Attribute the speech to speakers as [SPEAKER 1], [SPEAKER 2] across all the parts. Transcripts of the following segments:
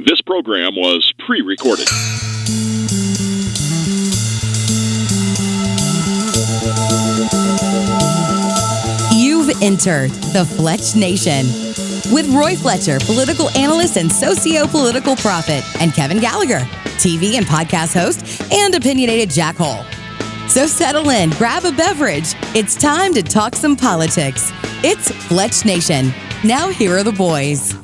[SPEAKER 1] This program was pre-recorded.
[SPEAKER 2] You've entered the Fletch Nation with Roy Fletcher, political analyst and socio-political prophet, and Kevin Gallagher, TV and podcast host and opinionated jackhole. So settle in, grab a beverage. It's time to talk some politics. It's Fletch Nation. Now here are the boys.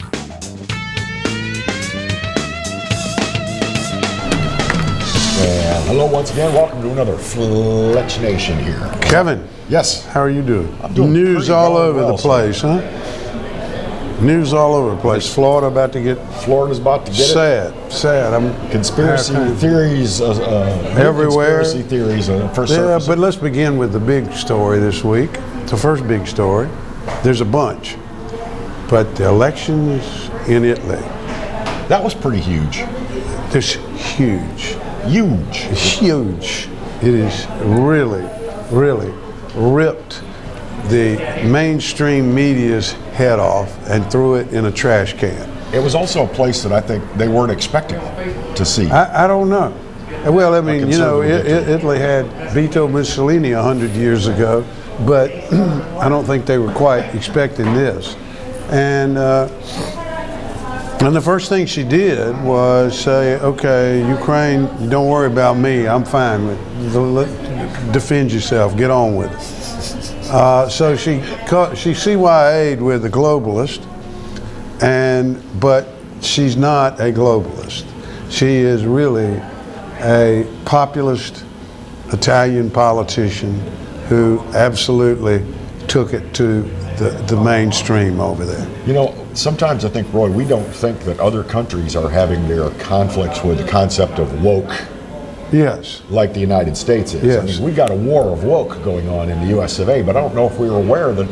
[SPEAKER 3] And hello once again. Welcome to another Fletch Nation here.
[SPEAKER 4] Kevin.
[SPEAKER 3] Yes.
[SPEAKER 4] How are you doing?
[SPEAKER 3] I'm doing
[SPEAKER 4] News all over
[SPEAKER 3] well,
[SPEAKER 4] the place, huh? News all over the place. Florida's about to get sad.
[SPEAKER 3] Conspiracy theories
[SPEAKER 4] everywhere.
[SPEAKER 3] Conspiracy theories first
[SPEAKER 4] Yeah,
[SPEAKER 3] surface.
[SPEAKER 4] but let's begin with the big story this week. The first big story. There's a bunch, but the elections in Italy.
[SPEAKER 3] That was pretty huge.
[SPEAKER 4] It's huge.
[SPEAKER 3] Huge.
[SPEAKER 4] It's huge. It is really, really ripped the mainstream media's head off and threw it in a trash can.
[SPEAKER 3] It was also a place that I think they weren't expecting to see.
[SPEAKER 4] I don't know. Well, I mean, you know, Italy had Vito Mussolini 100 years ago, but I don't think they were quite expecting this. And the first thing she did was say, okay, Ukraine, don't worry about me. I'm fine with it. Defend yourself. Get on with it. So she CYA'd with the globalist, but she's not a globalist. She is really a populist Italian politician who absolutely took it to the mainstream over there.
[SPEAKER 3] You know, sometimes I think, Roy, we don't think that other countries are having their conflicts with the concept of woke.
[SPEAKER 4] Yes.
[SPEAKER 3] Like the United States is.
[SPEAKER 4] Yes.
[SPEAKER 3] I mean, we got a war of woke going on in the U.S. of A., but I don't know if we were aware that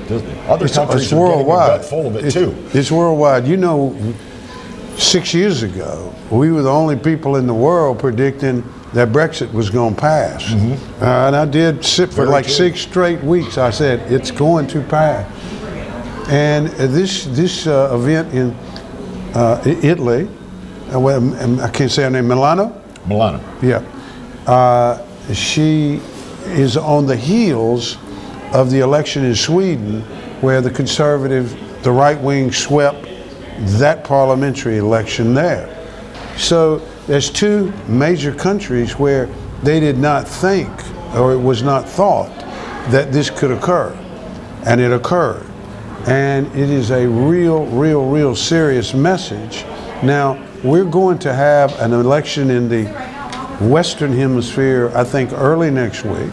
[SPEAKER 3] other countries are getting a gut full of it too.
[SPEAKER 4] It's worldwide. You know, 6 years ago, we were the only people in the world predicting that Brexit was going to pass. Mm-hmm. And I did sit for like 6 straight weeks. I said, it's going to pass. And this event in Italy, I can't say her name, Milano? Yeah. She is on the heels of the election in Sweden, where the right wing swept that parliamentary election there. So there's two major countries where they did not think, or it was not thought, that this could occur. And it occurred. And it is a real serious message. Now, we're going to have an election in the Western Hemisphere, I think early next week,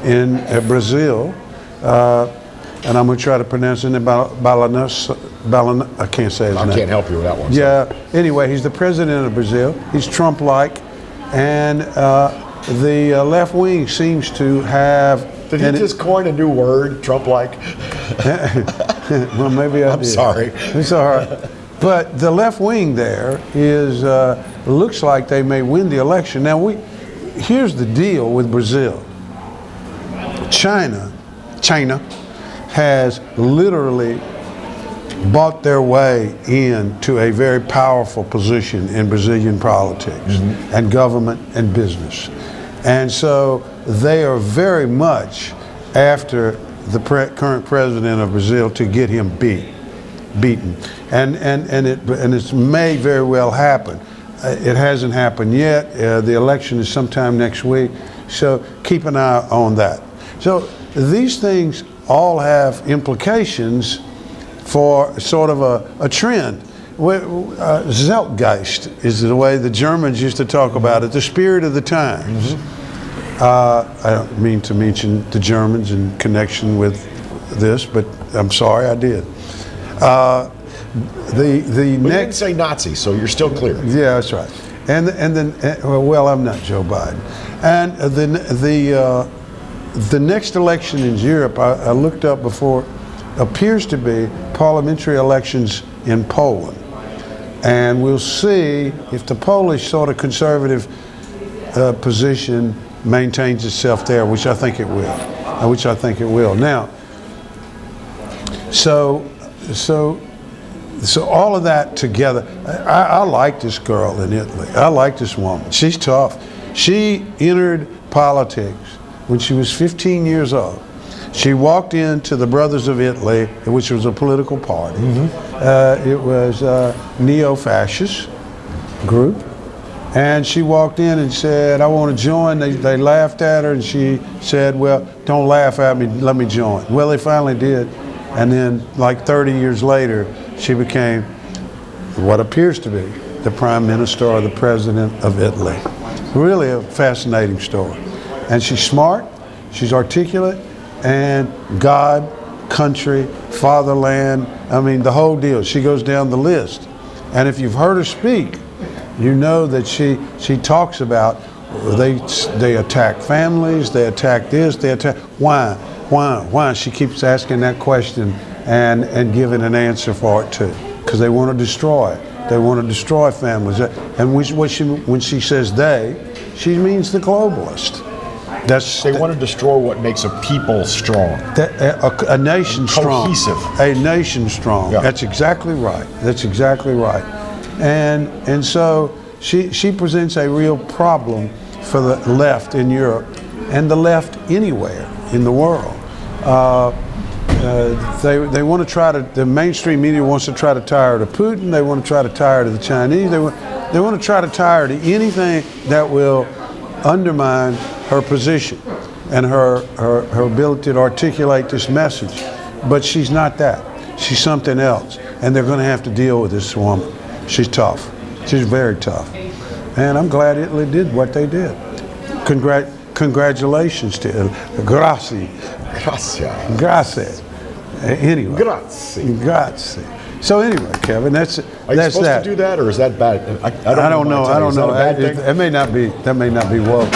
[SPEAKER 4] in Brazil. And I'm going to try to pronounce it. I can't say his name.
[SPEAKER 3] I can't help you with that one.
[SPEAKER 4] Yeah. So. Anyway, he's the president of Brazil. He's Trump-like, and the left wing seems to have.
[SPEAKER 3] Did he just coin a new word, Trump-like?
[SPEAKER 4] Well, maybe I did.
[SPEAKER 3] I'm sorry.
[SPEAKER 4] It's all right. But the left wing there looks like they may win the election. Now, here's the deal with Brazil. China has literally bought their way into a very powerful position in Brazilian politics and government and business. And so they are very much after the current president of Brazil to get him beaten. And it may very well happen. It hasn't happened yet. The election is sometime next week. So keep an eye on that. So these things all have implications for sort of a trend. Zeitgeist is the way the Germans used to talk about it, the spirit of the times. I don't mean to mention the Germans in connection with this, but I'm sorry I did.
[SPEAKER 3] We didn't say Nazi, so you're still clear.
[SPEAKER 4] Yeah, that's right. And then I'm not Joe Biden. And the next election in Europe, I looked up before, appears to be parliamentary elections in Poland. And we'll see if the Polish sort of conservative position maintains itself there, which I think it will. Now, so So all of that together, I like this girl in Italy. I like this woman. She's tough. She entered politics when she was 15 years old. She walked into the Brothers of Italy, which was a political party. It was a neo-fascist group. And she walked in and said, I want to join. They laughed at her, and she said, well, don't laugh at me, let me join. Well, they finally did. And then, like 30 years later, she became what appears to be the Prime Minister or the President of Italy. Really a fascinating story. And she's smart, she's articulate, and God, country, fatherland, I mean, the whole deal. She goes down the list. And if you've heard her speak, you know that she talks about they attack families, they attack this, they attack, why? She keeps asking that question and giving an answer for it too, because they want to destroy it. They want to destroy families. And when she says they, she means the globalist.
[SPEAKER 3] They want to destroy what makes a people strong.
[SPEAKER 4] A nation strong.
[SPEAKER 3] Cohesive.
[SPEAKER 4] A nation strong. Yeah. That's exactly right. That's exactly right. And so she presents a real problem for the left in Europe and the left anywhere in the world. They want to try to, the mainstream media wants to try to tie her to Putin. They want to try to tie her to the Chinese. They want to try to tie her to anything that will undermine her position and her ability to articulate this message. But she's not that. She's something else. And they're going to have to deal with this woman. She's tough. She's very tough. And I'm glad Italy did what they did. Congratulations to Italy. Grazie. Anyway. Grazie. So anyway, Kevin, that's that.
[SPEAKER 3] Are you supposed to do that, or is that bad?
[SPEAKER 4] I don't know. That may not be woke.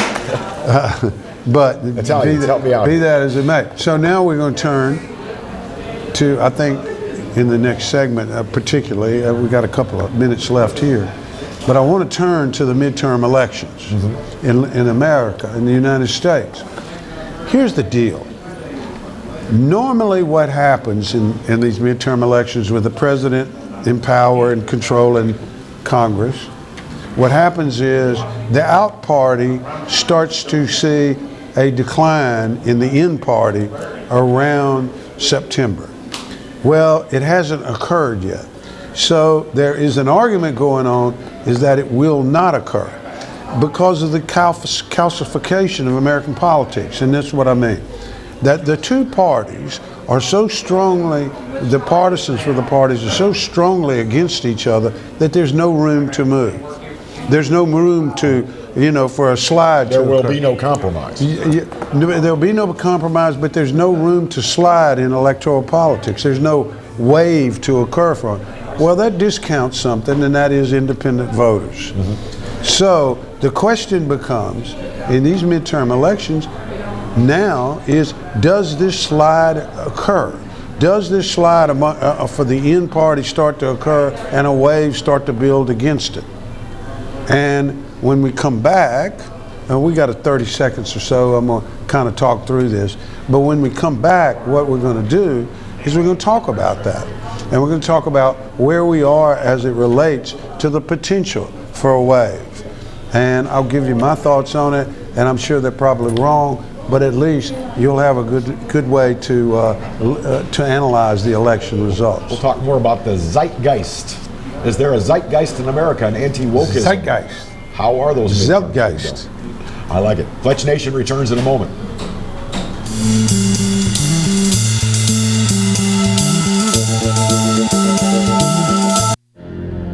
[SPEAKER 4] But
[SPEAKER 3] Italians, help me out.
[SPEAKER 4] Be that as it may. So now we're going to turn to, I think, in the next segment, particularly, we got a couple of minutes left here, but I want to turn to the midterm elections in America, in the United States. Here's the deal. Normally what happens in these midterm elections with the president in power and controlling Congress, what happens is the out party starts to see a decline in the in party around September. Well, it hasn't occurred yet. So there is an argument going on is that it will not occur because of the calcification of American politics. And that's what I mean. That the two parties are so strongly, the partisans for the parties are so strongly against each other that there's no room to move. There's no room to, for a slide.
[SPEAKER 3] There will be no compromise.
[SPEAKER 4] There'll be no compromise, but there's no room to slide in electoral politics. There's no wave to occur from it. Well, that discounts something, and that is independent voters. So the question becomes, in these midterm elections, now is, does this slide occur? Does this slide for the in party start to occur and a wave start to build against it? And when we come back, and we got 30 seconds or so, I'm going to kind of talk through this, but when we come back, what we're going to do is we're going to talk about that. And we're going to talk about where we are as it relates to the potential for a wave. And I'll give you my thoughts on it, and I'm sure they're probably wrong, but at least you'll have a good way to analyze the election results.
[SPEAKER 3] We'll talk more about the zeitgeist. Is there a zeitgeist in America, an anti-wokeism?
[SPEAKER 4] Zeitgeist.
[SPEAKER 3] How are those?
[SPEAKER 4] Zeitgeist.
[SPEAKER 3] I like it. Fletch Nation returns in a moment.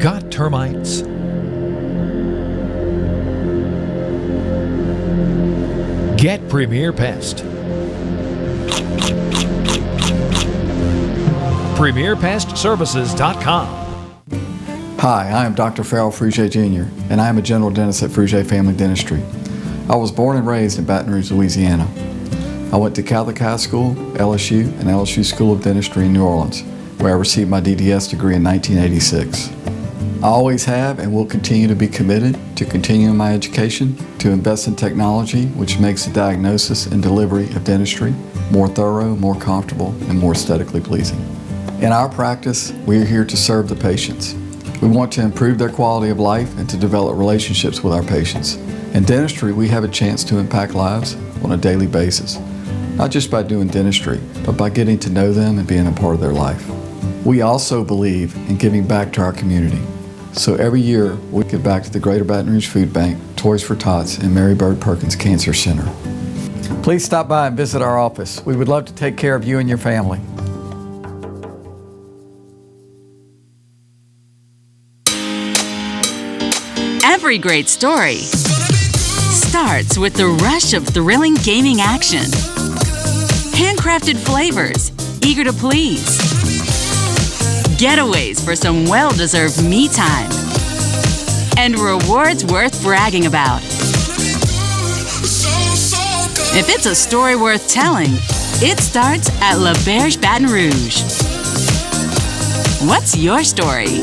[SPEAKER 5] Got termites? Get Premier Pest. PremierPestServices.com.
[SPEAKER 6] Hi, I am Dr. Farrell Frugier Jr., and I am a general dentist at Frugier Family Dentistry. I was born and raised in Baton Rouge, Louisiana. I went to Catholic High School, LSU, and LSU School of Dentistry in New Orleans, where I received my DDS degree in 1986. I always have and will continue to be committed to continuing my education, to invest in technology which makes the diagnosis and delivery of dentistry more thorough, more comfortable, and more aesthetically pleasing. In our practice, we are here to serve the patients. We want to improve their quality of life and to develop relationships with our patients. In dentistry, we have a chance to impact lives on a daily basis, not just by doing dentistry, but by getting to know them and being a part of their life. We also believe in giving back to our community. So every year, we give back to the Greater Baton Rouge Food Bank, Toys for Tots, and Mary Bird Perkins Cancer Center. Please stop by and visit our office. We would love to take care of you and your family.
[SPEAKER 7] Every great story starts with the rush of thrilling gaming action. Handcrafted flavors, eager to please. Getaways for some well-deserved me time. And rewards worth bragging about. If it's a story worth telling, it starts at La Berge Baton Rouge. What's your story?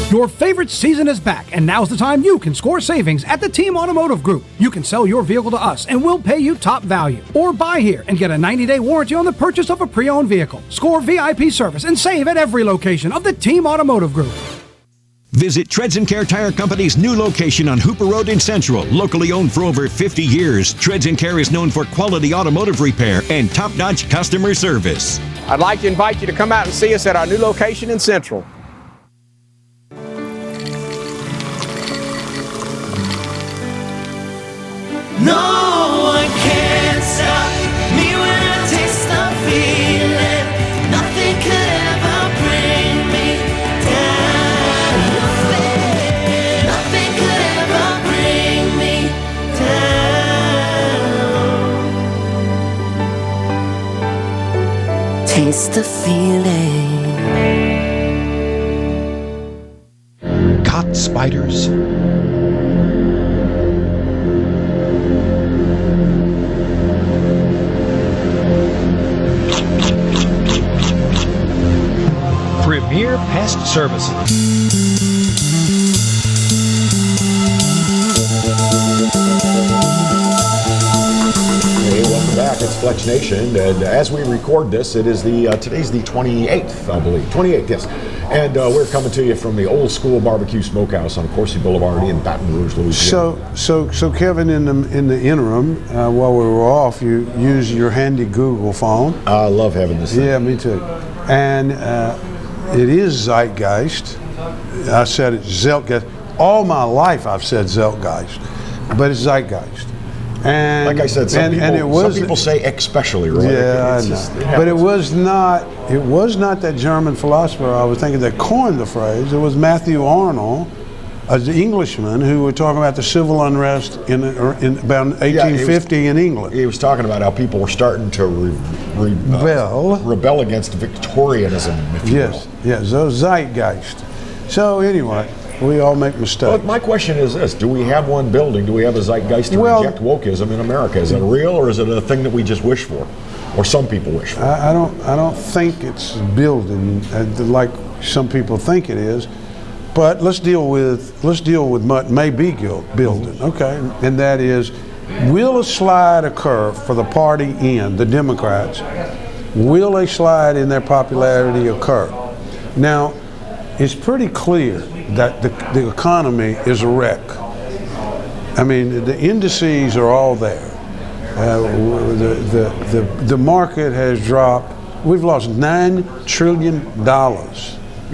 [SPEAKER 8] Your favorite season is back, and now's the time you can score savings at the Team Automotive Group. You can sell your vehicle to us, and we'll pay you top value. Or buy here and get a 90-day warranty on the purchase of a pre-owned vehicle. Score VIP service and save at every location of the Team Automotive Group.
[SPEAKER 9] Visit Treads & Care Tire Company's new location on Hooper Road in Central. Locally owned for over 50 years, Treads & Care is known for quality automotive repair and top-notch customer service.
[SPEAKER 10] I'd like to invite you to come out and see us at our new location in Central.
[SPEAKER 11] No one can stop me when I taste the feeling. Nothing could ever bring me down. Nothing could ever bring me down. Taste the feeling.
[SPEAKER 9] Caught spiders.
[SPEAKER 5] Premier Pest Services.
[SPEAKER 3] Hey, welcome back. It's Fletch Nation, and as we record this, it is today's the 28th, I believe. 28th, yes. And we're coming to you from the Old School Barbecue Smokehouse on Coursey Boulevard in Baton Rouge, Louisiana.
[SPEAKER 4] So Kevin, in the interim, while we were off, you used your handy Google phone.
[SPEAKER 3] I love having this thing.
[SPEAKER 4] Yeah, me too. And it is Zeitgeist. I said it's Zeitgeist. All my life I've said Zeitgeist, but it's Zeitgeist. And
[SPEAKER 3] like I said, some people say especially, right?
[SPEAKER 4] Yeah, I know. But it was not that German philosopher I was thinking that coined the phrase. It was Matthew Arnold, an Englishman who was talking about the civil unrest in about 1850 in England.
[SPEAKER 3] He was talking about how people were starting to rebel against Victorianism, if you will.
[SPEAKER 4] Yes, so Zeitgeist. So anyway, we all make mistakes.
[SPEAKER 3] Well, my question is this: do we have one building? Do we have a zeitgeist to reject wokeism in America? Is it real, or is it a thing that we just wish for, or some people wish for?
[SPEAKER 4] I don't think it's building like some people think it is. But let's deal with what may be building, okay? And that is, will a slide occur for the party the Democrats? Will a slide in their popularity occur? Now, it's pretty clear that the economy is a wreck. I mean, the indices are all there. The market has dropped. We've lost $9 trillion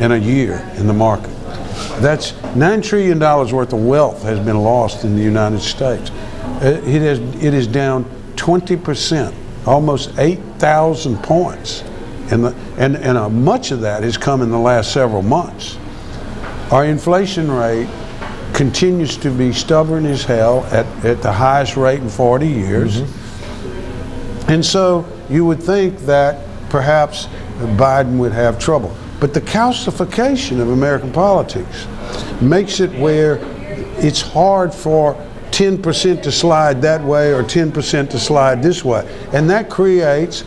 [SPEAKER 4] in a year in the market. That's $9 trillion worth of wealth has been lost in the United States. It is down 20%, almost 8,000 points. And much of that has come in the last several months. Our inflation rate continues to be stubborn as hell at the highest rate in 40 years. Mm-hmm. And so you would think that perhaps Biden would have trouble. But the calcification of American politics makes it where it's hard for 10% to slide that way or 10% to slide this way. And that creates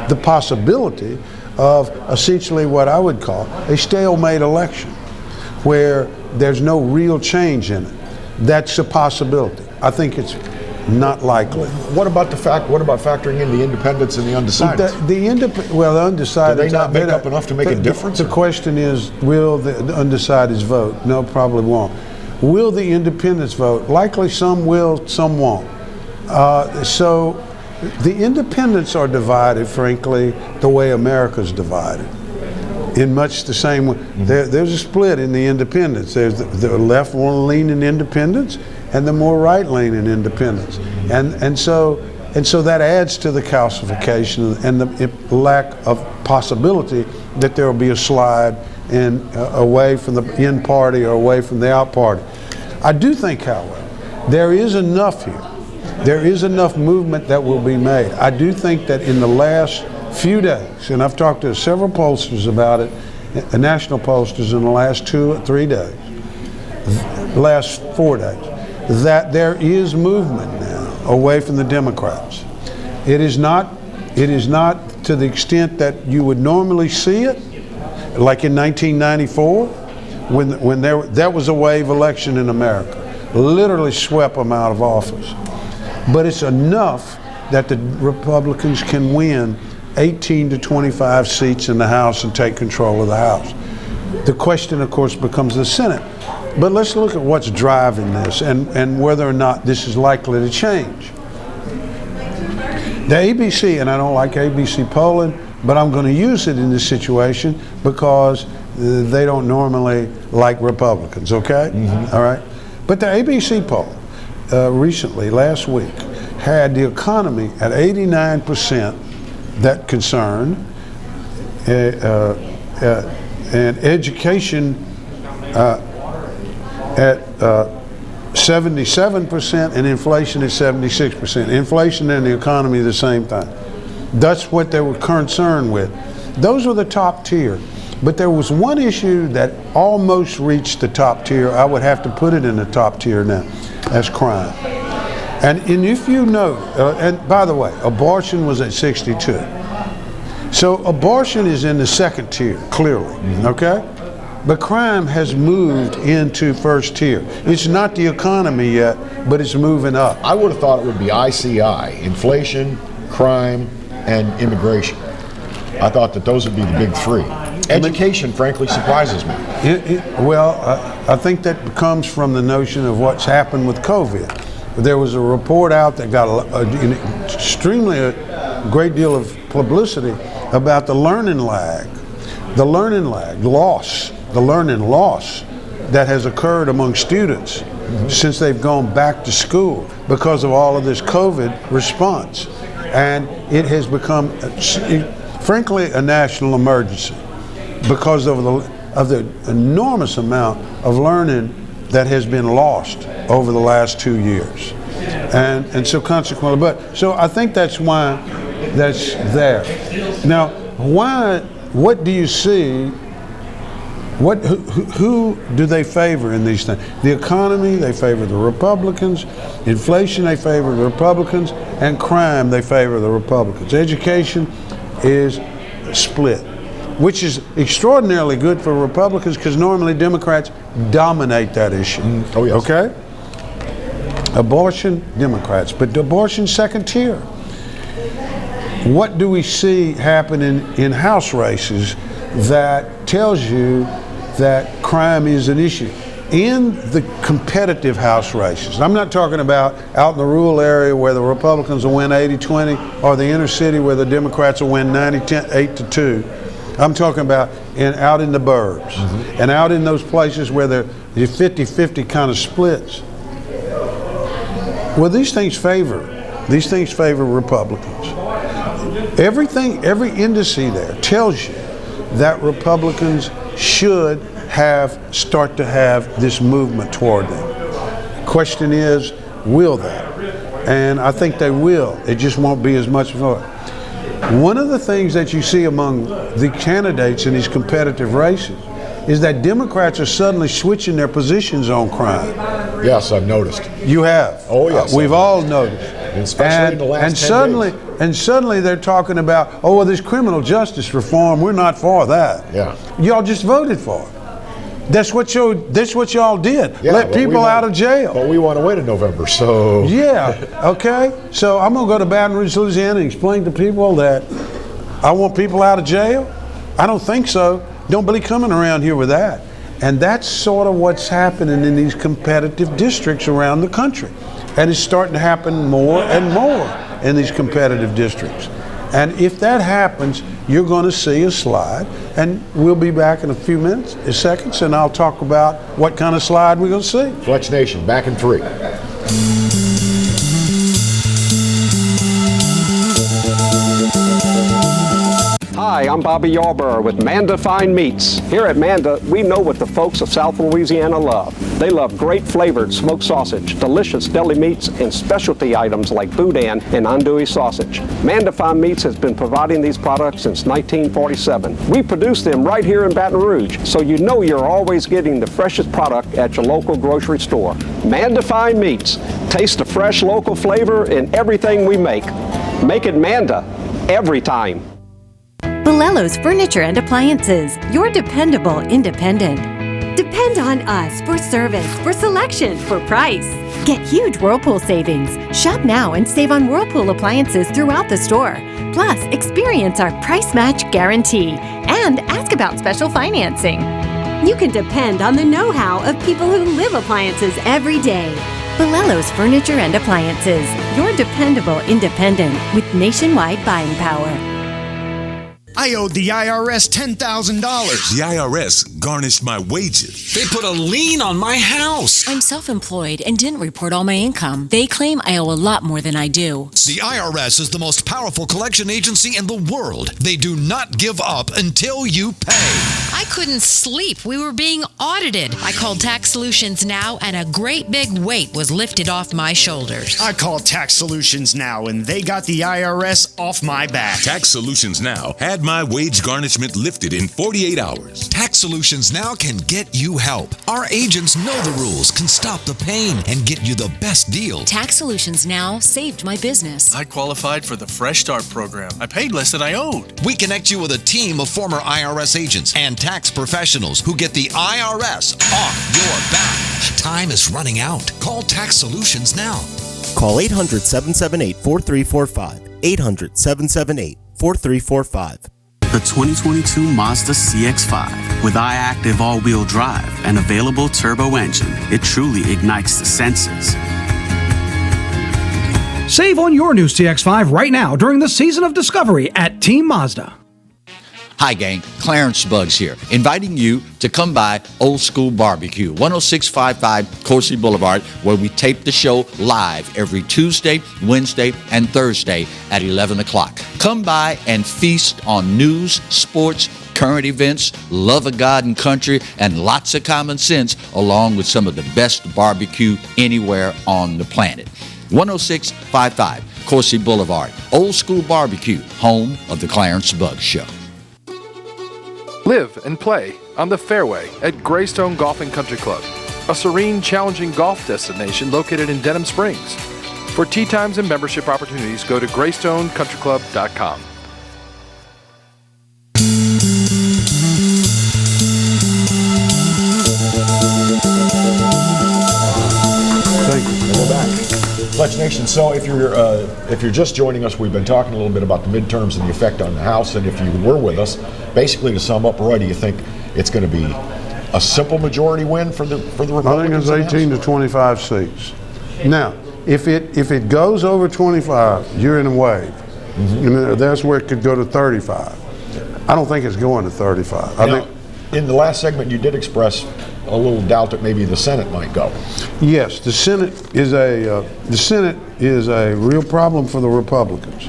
[SPEAKER 4] the possibility of essentially what I would call a stalemate election, where there's no real change in it. That's a possibility. I think it's Not likely.
[SPEAKER 3] What about factoring in the independents and the undecided?
[SPEAKER 4] The undecided.
[SPEAKER 3] Do they not make up enough to make a difference?
[SPEAKER 4] The question is, will the undecideds vote? No, probably won't. Will the independents vote? Likely some will, some won't. So the independents are divided, frankly, the way America's divided. In much the same way. There's a split in the independents. There's the left-leaning independents and the more right-leaning independents. And so that adds to the calcification and the lack of possibility that there will be a slide away from the in party or away from the out party. I do think, however, there is enough here. There is enough movement that will be made. I do think that in the last few days, and I've talked to several pollsters about it, national pollsters in the last 2 or 3 days, last 4 days, that there is movement now away from the Democrats. It is not to the extent that you would normally see it, like in 1994, when that was a wave election in America, literally swept them out of office. But it's enough that the Republicans can win 18 to 25 seats in the House and take control of the House. The question, of course, becomes the Senate. But let's look at what's driving this and whether or not this is likely to change. The ABC, and I don't like ABC polling, but I'm going to use it in this situation because they don't normally like Republicans, okay? All right? But the ABC poll recently, last week, had the economy at 89% that concern, and education at 77% and inflation at 76%. Inflation and the economy at the same time. That's what they were concerned with. Those were the top tier. But there was one issue that almost reached the top tier. I would have to put it in the top tier now. That's crime. And if you know, and by the way, abortion was at 62. So abortion is in the second tier, clearly, okay? But crime has moved into first tier. It's not the economy yet, but it's moving up.
[SPEAKER 3] I would have thought it would be ICI, inflation, crime, and immigration. I thought that those would be the big three. Education, frankly, surprises me.
[SPEAKER 4] I think that comes from the notion of what's happened with COVID. There was a report out that got a great deal of publicity about the learning lag loss that has occurred among students since they've gone back to school because of all of this COVID response. And it has become, frankly, a national emergency because of the enormous amount of learning that has been lost over the last 2 years. And so consequently, so I think that's why that's there. Now, what do you see? Who do they favor in these things? The economy, they favor the Republicans. Inflation, they favor the Republicans. And crime, they favor the Republicans. Education is split, which is extraordinarily good for Republicans because normally Democrats dominate that issue.
[SPEAKER 3] Oh, yes.
[SPEAKER 4] Okay? Abortion, Democrats, but abortion second tier. What do we see happening in House races that tells you that crime is an issue? In the competitive House races, I'm not talking about out in the rural area where the Republicans will win 80-20 or the inner city where the Democrats will win 8-2. I'm talking about out in the burbs and out in those places where the 50-50 kind of splits. Well, these things favor Republicans. Every indice there tells you that Republicans should start to have this movement toward them. Question is, will they? And I think they will. It just won't be as much for it. One of the things that you see among the candidates in these competitive races is that Democrats are suddenly switching their positions on crime.
[SPEAKER 3] Yes, I've noticed.
[SPEAKER 4] You have.
[SPEAKER 3] Oh, yes.
[SPEAKER 4] We've all noticed.
[SPEAKER 3] Especially in the last 10 days.
[SPEAKER 4] And suddenly they're talking about, this criminal justice reform, we're not for that.
[SPEAKER 3] Yeah.
[SPEAKER 4] Y'all just voted for it. That's what y'all did.
[SPEAKER 3] Yeah,
[SPEAKER 4] Let people out of jail.
[SPEAKER 3] But we want to win in November, so.
[SPEAKER 4] Yeah, okay. So I'm going to go to Baton Rouge, Louisiana and explain to people that I want people out of jail? I don't think so. Don't be coming around here with that. And that's sort of what's happening in these competitive districts around the country. And it's starting to happen more and more in these competitive districts. And if that happens, you're going to see a slide. And we'll be back in a few seconds, and I'll talk about what kind of slide we're going to see.
[SPEAKER 3] Fletch Nation, back in 3.
[SPEAKER 10] Hi, I'm Bobby Yarborough with Manda Fine Meats. Here at Manda, we know what the folks of South Louisiana love. They love great flavored smoked sausage, delicious deli meats, and specialty items like boudin and andouille sausage. Manda Fine Meats has been providing these products since 1947. We produce them right here in Baton Rouge, so you know you're always getting the freshest product at your local grocery store. Manda Fine Meats. Taste the fresh local flavor in everything we make. Make it Manda every time.
[SPEAKER 12] Bolello's Furniture and Appliances, your dependable independent. Depend on us for service, for selection, for price. Get huge Whirlpool savings. Shop now and save on Whirlpool appliances throughout the store. Plus, experience our price match guarantee and ask about special financing. You can depend on the know-how of people who live appliances every day. Bolello's Furniture and Appliances, your dependable independent with nationwide buying power.
[SPEAKER 13] I owed the IRS $10,000.
[SPEAKER 14] The IRS garnished my wages.
[SPEAKER 15] They put a lien on my house.
[SPEAKER 16] I'm self-employed and didn't report all my income. They claim I owe a lot more than I do.
[SPEAKER 13] The IRS is the most powerful collection agency in the world. They do not give up until you pay.
[SPEAKER 17] I couldn't sleep. We were being audited. I called Tax Solutions Now, and a great big weight was lifted off my shoulders.
[SPEAKER 18] I called Tax Solutions Now, and they got the IRS off my back.
[SPEAKER 14] Tax Solutions Now had my wage garnishment lifted in 48 hours.
[SPEAKER 13] Tax Solutions Now can get you help. Our agents know the rules, can stop the pain, and get you the best deal.
[SPEAKER 16] Tax Solutions Now saved my business.
[SPEAKER 19] I qualified for the Fresh Start program. I paid less than I owed.
[SPEAKER 13] We connect you with a team of former IRS agents and tax professionals who get the IRS off your back. Time is running out. Call Tax Solutions now.
[SPEAKER 20] Call 800-778-4345. 800-778-4345.
[SPEAKER 21] The 2022 Mazda CX-5 with iActive all-wheel drive and available turbo engine. It truly ignites the senses.
[SPEAKER 8] Save on your new CX-5 right now during the season of discovery at Team Mazda.
[SPEAKER 22] Hi gang, Clarence Buggs here, inviting you to come by Old School Barbecue, 10655 Coursey Boulevard, where we tape the show live every Tuesday, Wednesday, and Thursday at 11 o'clock. Come by and feast on news, sports, current events, love of God and country, and lots of common sense, along with some of the best barbecue anywhere on the planet. 10655 Coursey Boulevard, Old School Barbecue, home of the Clarence Buggs Show.
[SPEAKER 23] Live and play on the fairway at Greystone Golf and Country Club, a serene, challenging golf destination located in Denham Springs. For tee times and membership opportunities, go to GreystoneCountryClub.com.
[SPEAKER 3] Thank you. And we're back. Fletch Nation, so if you're just joining us, we've been talking a little bit about the midterms and the effect on the House, and if you were with us, basically to sum up, Roy, do you think it's going to be a simple majority win for the Republicans?
[SPEAKER 4] I think it's 18 to 25 seats. Now, if it goes over 25, you're in a wave. Mm-hmm. And that's where it could go to 35. I don't think it's going to 35. I think
[SPEAKER 3] in the last segment, you did express a little doubt that maybe the Senate might go.
[SPEAKER 4] Yes, the Senate is a real problem for the Republicans,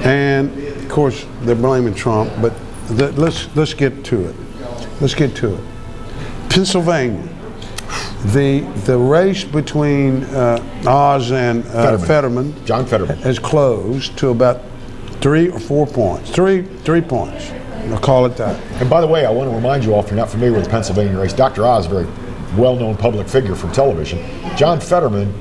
[SPEAKER 4] and of course they're blaming Trump. But let's get to it. Let's get to it. Pennsylvania, the race between Oz and Fetterman,
[SPEAKER 3] John Fetterman,
[SPEAKER 4] has closed to about 3 or 4 points. Three points. I'll call it that.
[SPEAKER 3] And by the way, I want to remind you all, if you're not familiar with the Pennsylvania race, Dr. Oz, a very well-known public figure from television. John Fetterman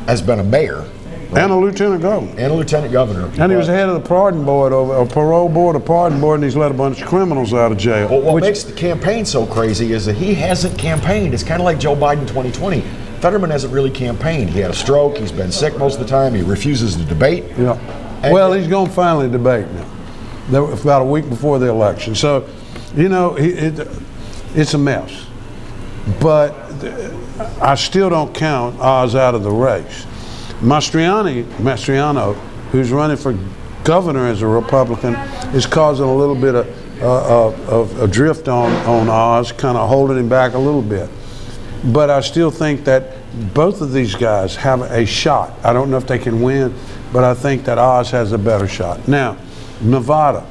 [SPEAKER 3] has been a mayor Right.
[SPEAKER 4] And a lieutenant governor.
[SPEAKER 3] And a lieutenant governor.
[SPEAKER 4] And he was head of the pardon board, or parole board, or pardon board, and he's let a bunch of criminals out of jail.
[SPEAKER 3] Well, what makes the campaign so crazy is that he hasn't campaigned. It's kind of like Joe Biden 2020. Fetterman hasn't really campaigned. He had a stroke. He's been sick most of the time. He refuses to debate.
[SPEAKER 4] Yeah. Well, he's going to finally debate now. About a week before the election. So, you know, it's a mess. But I still don't count Oz out of the race. Mastriano, who's running for governor as a Republican, is causing a little bit of a drift on Oz, kind of holding him back a little bit. But I still think that both of these guys have a shot. I don't know if they can win, but I think that Oz has a better shot. Now, Nevada,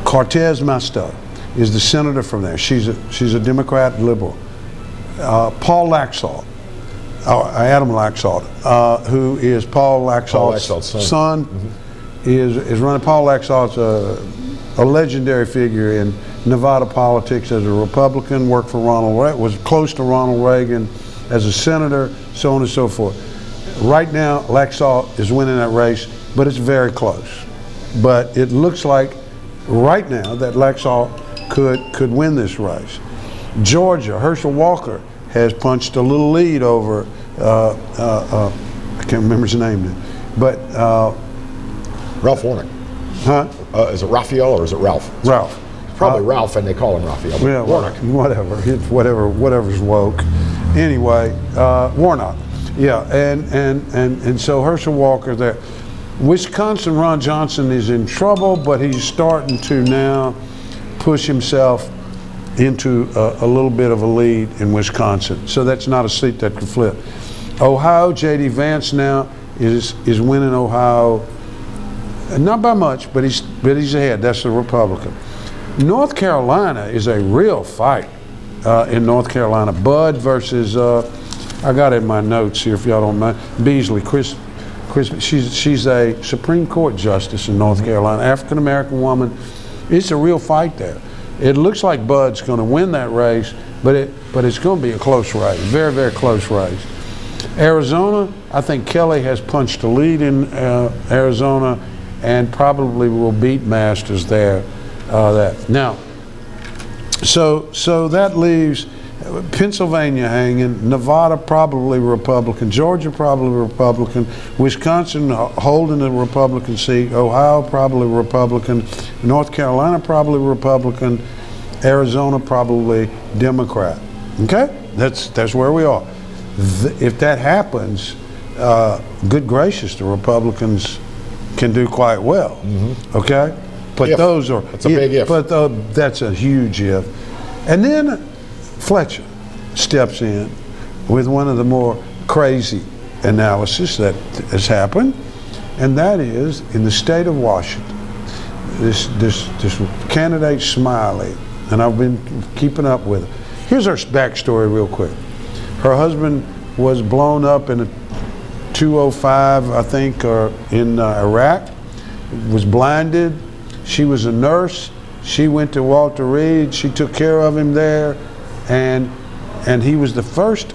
[SPEAKER 4] Cortez Masto is the senator from there. She's a Democrat liberal. Paul Laxalt, Adam Laxalt, who is Paul Laxalt's son, is running. Paul Laxalt's a legendary figure in Nevada politics as a Republican, worked for Ronald Reagan, was close to Ronald Reagan as a senator, so on and so forth. Right now, Laxalt is winning that race, but it's very close. But it looks like right now that Laxalt could win this race. Georgia, Herschel Walker has punched a little lead over, I can't remember his name now, but
[SPEAKER 3] Ralph Warnock.
[SPEAKER 4] Huh?
[SPEAKER 3] Is it Raphael or is it Ralph?
[SPEAKER 4] Ralph.
[SPEAKER 3] Probably Ralph, and they call him Raphael.
[SPEAKER 4] Yeah,
[SPEAKER 3] Warnock.
[SPEAKER 4] Whatever's woke. Anyway, Warnock. Yeah, and so Herschel Walker there. Wisconsin, Ron Johnson is in trouble, but he's starting to now push himself into a little bit of a lead in Wisconsin. So that's not a seat that could flip. Ohio, J.D. Vance now is winning Ohio, not by much, but he's ahead. That's the Republican. North Carolina is a real fight in North Carolina. Bud versus, I got it in my notes here if y'all don't mind, Beasley, Chris. She's a Supreme Court justice in North Carolina, African-American woman. It's a real fight there. It looks like Bud's going to win that race, but it's going to be a close race, very, very close race. Arizona, I think Kelly has punched a lead in Arizona and probably will beat Masters there. Now, so that leaves Pennsylvania hanging, Nevada probably Republican, Georgia probably Republican, Wisconsin holding a Republican seat, Ohio probably Republican, North Carolina probably Republican, Arizona probably Democrat. Okay, that's where we are. If that happens, good gracious, the Republicans can do quite well. Okay, but
[SPEAKER 3] if.
[SPEAKER 4] Those are
[SPEAKER 3] that's a big if.
[SPEAKER 4] But that's a huge if, and then Fletcher steps in with one of the more crazy analysis that has happened, and that is in the state of Washington. This candidate Smiley, and I've been keeping up with her. Here's her backstory real quick. Her husband was blown up in a 205, I think, or in Iraq, was blinded. She was a nurse. She went to Walter Reed. She took care of him there. And he was the first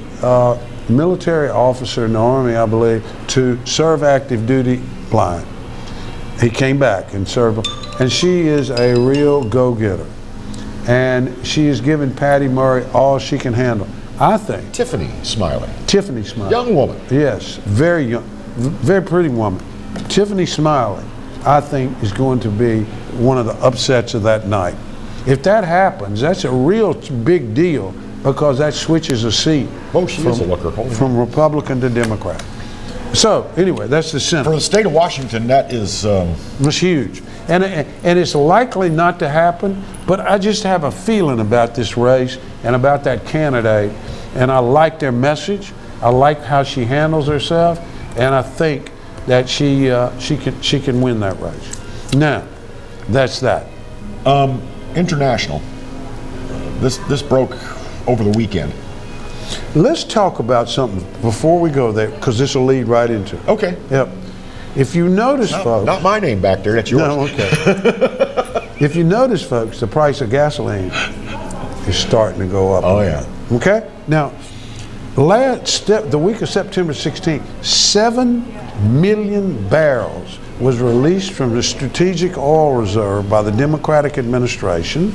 [SPEAKER 4] military officer in the Army, I believe, to serve active duty blind. He came back and served, and she is a real go-getter. And she is giving Patty Murray all she can handle. I think.
[SPEAKER 3] Tiffany Smiley. Young woman.
[SPEAKER 4] Yes, very young, very pretty woman. Tiffany Smiley, I think, is going to be one of the upsets of that night. If that happens, that's a real big deal because that switches a seat from Republican to Democrat. So anyway, that's the Senate.
[SPEAKER 3] For the state of Washington, that is
[SPEAKER 4] it's huge, and it's likely not to happen. But I just have a feeling about this race and about that candidate, and I like their message. I like how she handles herself, and I think that she can win that race. Now, that's that.
[SPEAKER 3] International. This broke over the weekend.
[SPEAKER 4] Let's talk about something before we go there, because this will lead right into it.
[SPEAKER 3] Okay.
[SPEAKER 4] Yep. If you notice, folks.
[SPEAKER 3] Not my name back there. That's yours.
[SPEAKER 4] No, okay. If you notice, folks, the price of gasoline is starting to go up.
[SPEAKER 3] Oh, yeah.
[SPEAKER 4] Okay. Now, The week of September 16th, 7 million barrels was released from the strategic oil reserve by the Democratic administration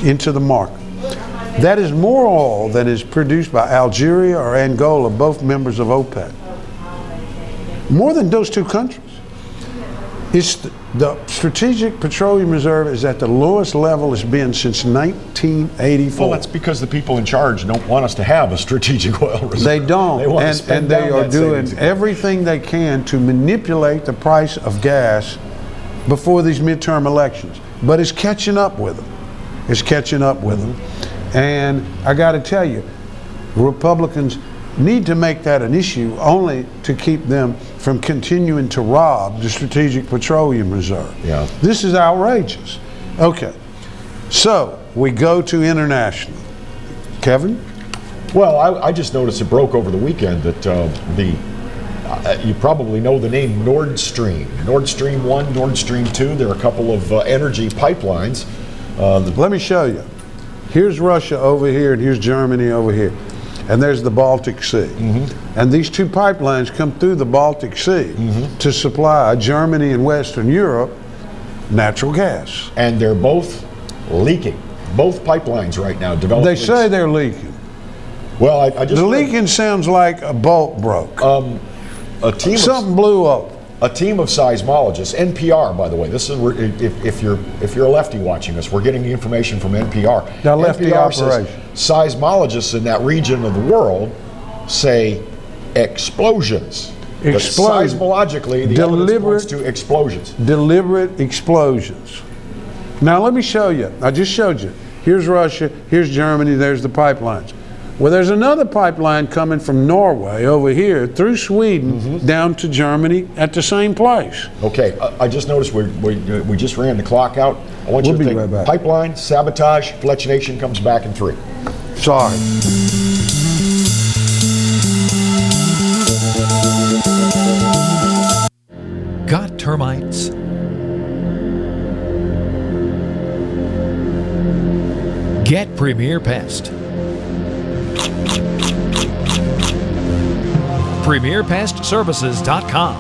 [SPEAKER 4] into the market. That is more oil than is produced by Algeria or Angola, both members of OPEC. More than those two countries. The Strategic Petroleum Reserve is at the lowest level it's been since 1984.
[SPEAKER 3] Well, that's because the people in charge don't want us to have a strategic oil reserve.
[SPEAKER 4] They don't,
[SPEAKER 3] They want to
[SPEAKER 4] and
[SPEAKER 3] spend
[SPEAKER 4] they
[SPEAKER 3] down
[SPEAKER 4] are
[SPEAKER 3] that
[SPEAKER 4] doing
[SPEAKER 3] savings.
[SPEAKER 4] everything they can to manipulate the price of gas before these midterm elections. But it's catching up with them. It's catching up with them. And I got to tell you, Republicans need to make that an issue only to keep them from continuing to rob the Strategic Petroleum Reserve.
[SPEAKER 3] Yeah.
[SPEAKER 4] This is outrageous. Okay, so we go to international. Kevin?
[SPEAKER 3] Well, I just noticed it broke over the weekend that you probably know the name Nord Stream. Nord Stream 1, Nord Stream 2, there are a couple of energy pipelines.
[SPEAKER 4] Let me show you. Here's Russia over here, and here's Germany over here. And there's the Baltic Sea. And these two pipelines come through the Baltic Sea to supply Germany and Western Europe natural gas.
[SPEAKER 3] And they're both leaking. Both pipelines right now developed.
[SPEAKER 4] They say they're leaking.
[SPEAKER 3] Well, I just...
[SPEAKER 4] The leaking sounds like a bolt broke. Something blew up.
[SPEAKER 3] A team of seismologists, NPR, by the way. This is if you're a lefty watching us, we're getting the information from NPR.
[SPEAKER 4] Now, lefty
[SPEAKER 3] NPR says
[SPEAKER 4] operation.
[SPEAKER 3] Seismologists in that region of the world say explosions. Seismologically, the evidence points to explosions.
[SPEAKER 4] Deliberate explosions. Now let me show you. I just showed you. Here's Russia, here's Germany, there's the pipelines. Well, there's another pipeline coming from Norway over here through Sweden down to Germany at the same place.
[SPEAKER 3] Okay, I just noticed we just ran the clock out. I want you to think,
[SPEAKER 4] right back.
[SPEAKER 3] Pipeline, sabotage, Fletch Nation comes back in 3.
[SPEAKER 4] Sorry.
[SPEAKER 5] Got termites? Get Premier Pest. PremierPestServices.com.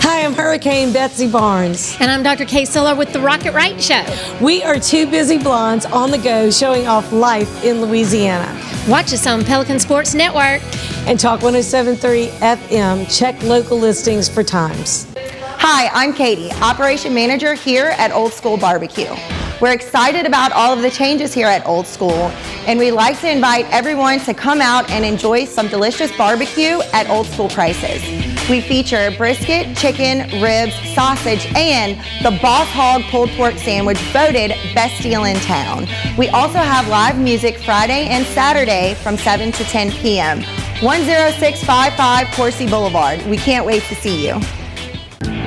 [SPEAKER 1] Hi, I'm Hurricane Betsy Barnes.
[SPEAKER 2] And I'm Dr. Kay Siller with the Rocket Right Show.
[SPEAKER 1] We are two busy blondes on the go showing off life in Louisiana.
[SPEAKER 2] Watch us on Pelican Sports Network.
[SPEAKER 1] And Talk 107.3 FM. Check local listings for times.
[SPEAKER 20] Hi, I'm Katie, Operation Manager here at Old School Barbecue. We're excited about all of the changes here at Old School, and we'd like to invite everyone to come out and enjoy some delicious barbecue at Old School prices. We feature brisket, chicken, ribs, sausage, and the Boss Hog pulled pork sandwich voted best deal in town. We also have live music Friday and Saturday from 7 to 10 p.m. 10655 Coursey Boulevard. We can't wait to see you.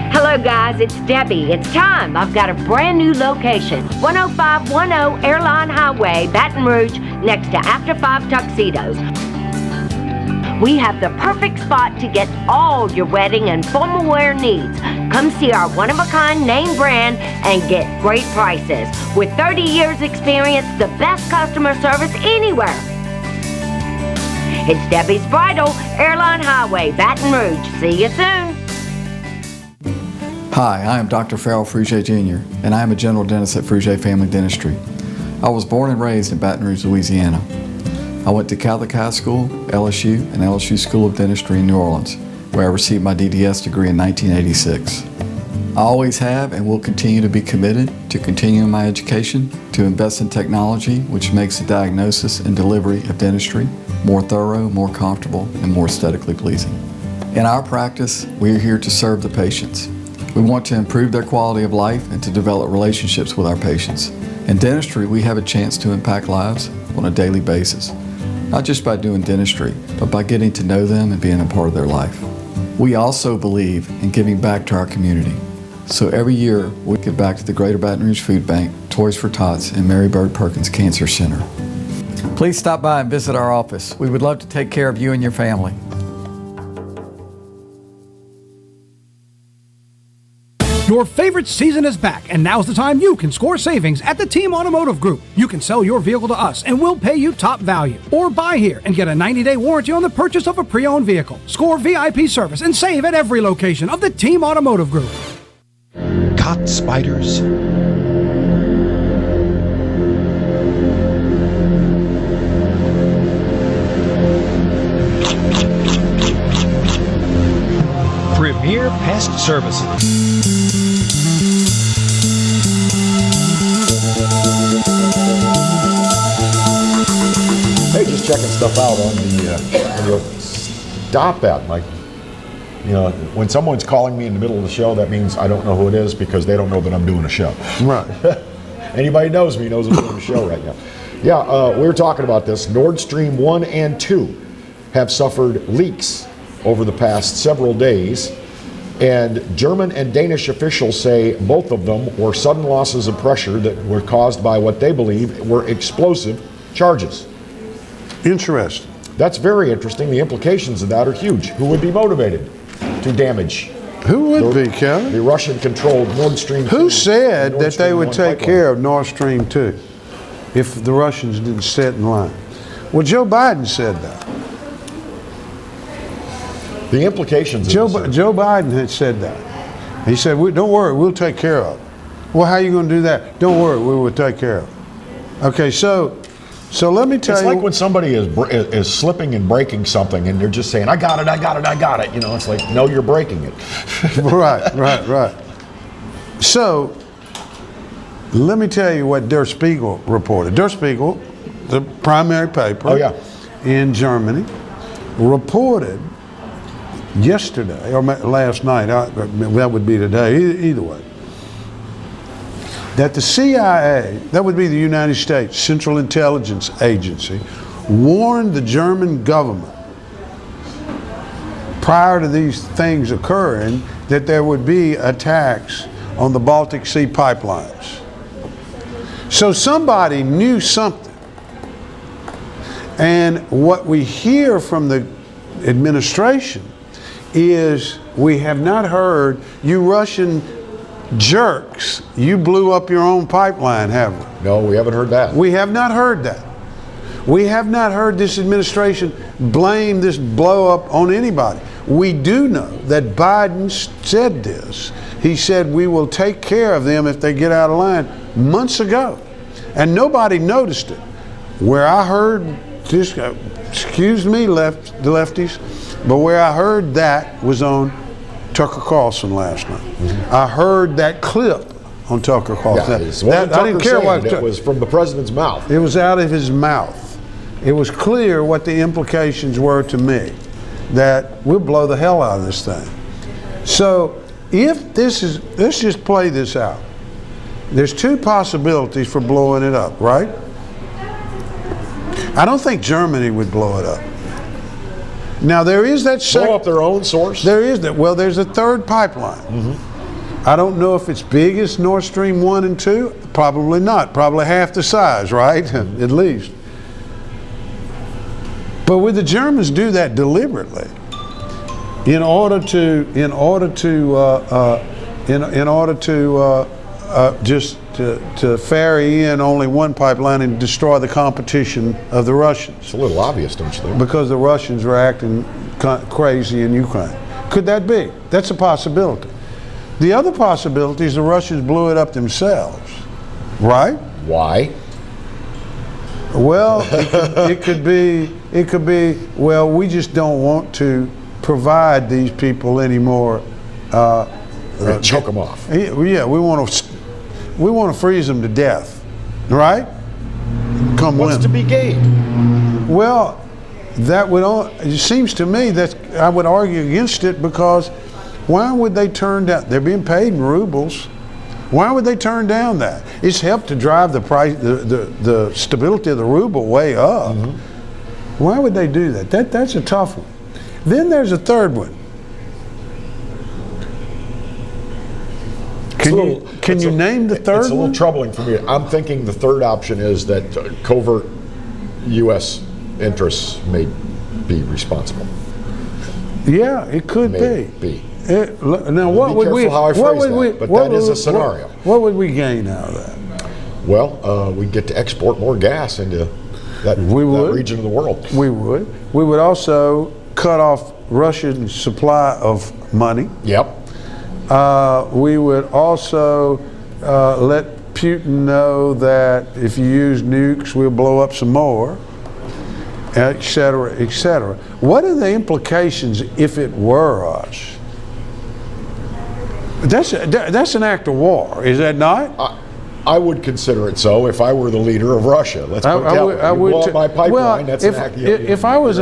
[SPEAKER 24] Hello guys, it's Debbie. It's time. I've got a brand new location. 10510 Airline Highway, Baton Rouge, next to After 5 Tuxedos. We have the perfect spot to get all your wedding and formal wear needs. Come see our one-of-a-kind name brand and get great prices. With 30 years experience, the best customer service anywhere. It's Debbie's Bridal, Airline Highway, Baton Rouge. See you soon.
[SPEAKER 6] Hi, I am Dr. Farrell Frugier Jr., and I am a general dentist at Frugier Family Dentistry. I was born and raised in Baton Rouge, Louisiana. I went to Gallagher High School, LSU, and LSU School of Dentistry in New Orleans, where I received my DDS degree in 1986. I always have and will continue to be committed to continuing my education, to invest in technology which makes the diagnosis and delivery of dentistry more thorough, more comfortable, and more aesthetically pleasing. In our practice, we are here to serve the patients. We want to improve their quality of life and to develop relationships with our patients. In dentistry, we have a chance to impact lives on a daily basis, not just by doing dentistry, but by getting to know them and being a part of their life. We also believe in giving back to our community. So every year, we give back to the Greater Baton Rouge Food Bank, Toys for Tots, and Mary Bird Perkins Cancer Center. Please stop by and visit our office. We would love to take care of you and your family.
[SPEAKER 8] Your favorite season is back, and now's the time you can score savings at the Team Automotive Group. You can sell your vehicle to us, and we'll pay you top value. Or buy here and get a 90-day warranty on the purchase of a pre-owned vehicle. Score VIP service and save at every location of the Team Automotive Group.
[SPEAKER 5] Caught spiders? Premier Pest Services.
[SPEAKER 3] Hey, just checking stuff out on the stop at. Like, you know, when someone's calling me in the middle of the show, that means I don't know who it is because they don't know that I'm doing a show.
[SPEAKER 4] Right.
[SPEAKER 3] Anybody knows me knows I'm doing a show right now. Yeah, we were talking about this. Nord Stream 1 and 2 have suffered leaks over the past several days. And German and Danish officials say both of them were sudden losses of pressure that were caused by what they believe were explosive charges.
[SPEAKER 4] Interesting.
[SPEAKER 3] That's very interesting. The implications of that are huge. Who would be motivated to damage?
[SPEAKER 4] Who would be, Kevin?
[SPEAKER 3] The Russian-controlled Nord Stream 2.
[SPEAKER 4] Who said that they would take
[SPEAKER 3] pipeline.
[SPEAKER 4] care of Nord Stream 2 if the Russians didn't sit in line? Well, Joe Biden said that.
[SPEAKER 3] The implications
[SPEAKER 4] Joe
[SPEAKER 3] of this
[SPEAKER 4] Biden had said that. He said, don't worry, we'll take care of it. Well, how are you going to do that? Don't worry, we will take care of it. Okay, so let me tell you.
[SPEAKER 3] It's like when somebody is slipping and breaking something and they're just saying, I got it. You know, it's like, no, you're breaking it.
[SPEAKER 4] Right. So, let me tell you what Der Spiegel reported. Der Spiegel, the primary paper in Germany, reported yesterday, or last night, that would be today, either way, that the CIA, that would be the United States Central Intelligence Agency, warned the German government prior to these things occurring that there would be attacks on the Baltic Sea pipelines. So somebody knew something. And what we hear from the administration is, we have not heard, you Russian jerks, you blew up your own pipeline, have we?
[SPEAKER 3] No, we haven't heard that.
[SPEAKER 4] We have not heard that. We have not heard this administration blame this blow up on anybody. We do know that Biden said this. He said, we will take care of them if they get out of line, months ago. And nobody noticed it. Where I heard this, excuse me, the lefties, but where I heard that was on Tucker Carlson last night. Mm-hmm. I heard that clip on Tucker Carlson.
[SPEAKER 3] Yeah, I didn't care what it was from the president's mouth.
[SPEAKER 4] It was out of his mouth. It was clear what the implications were to me, that we'll blow the hell out of this thing. So if this is, let's just play this out. There's two possibilities for blowing it up, right? I don't think Germany would blow it up. Now there is that
[SPEAKER 3] blow up their own source.
[SPEAKER 4] There is that. Well, there's a third pipeline. Mm-hmm. I don't know if it's big as Nord Stream 1 and 2. Probably not. Probably half the size, right? At least. But would the Germans do that deliberately in order to ferry in only one pipeline and destroy the competition of the Russians?
[SPEAKER 3] It's a little obvious, don't you think?
[SPEAKER 4] Because the Russians were acting crazy in Ukraine. Could that be? That's a possibility. The other possibility is the Russians blew it up themselves, right?
[SPEAKER 3] Why?
[SPEAKER 4] Well, it could be, well, we just don't want to provide these people any more.
[SPEAKER 3] Choke them off.
[SPEAKER 4] Yeah, we want to freeze them to death, right?
[SPEAKER 3] What's to be gained?
[SPEAKER 4] Well, that would. It seems to me that I would argue against it, because why would they turn down? They're being paid in rubles. Why would they turn down that? It's helped to drive the price, the stability of the ruble way up. Mm-hmm. Why would they do that? That's a tough one. Then there's a third one. Can you name the third one?
[SPEAKER 3] It's a little troubling for me. I'm thinking the third option is that covert U.S. interests may be responsible.
[SPEAKER 4] Yeah, it could be. Now, what would we?
[SPEAKER 3] How I
[SPEAKER 4] What
[SPEAKER 3] phrase
[SPEAKER 4] would we?
[SPEAKER 3] that, but
[SPEAKER 4] what
[SPEAKER 3] that is
[SPEAKER 4] would-
[SPEAKER 3] a scenario.
[SPEAKER 4] What would we gain out of that?
[SPEAKER 3] Well, we get to export more gas into that region of the world.
[SPEAKER 4] We would. We would also cut off Russia's supply of money.
[SPEAKER 3] Yep.
[SPEAKER 4] We would also let Putin know that if you use nukes, we'll blow up some more, et cetera, et cetera. What are the implications if it were us? That's an act of war, is that not?
[SPEAKER 3] I would consider it so if I were the leader of Russia. Let's put it that way. You blow up my pipeline, that's an act.
[SPEAKER 4] If I was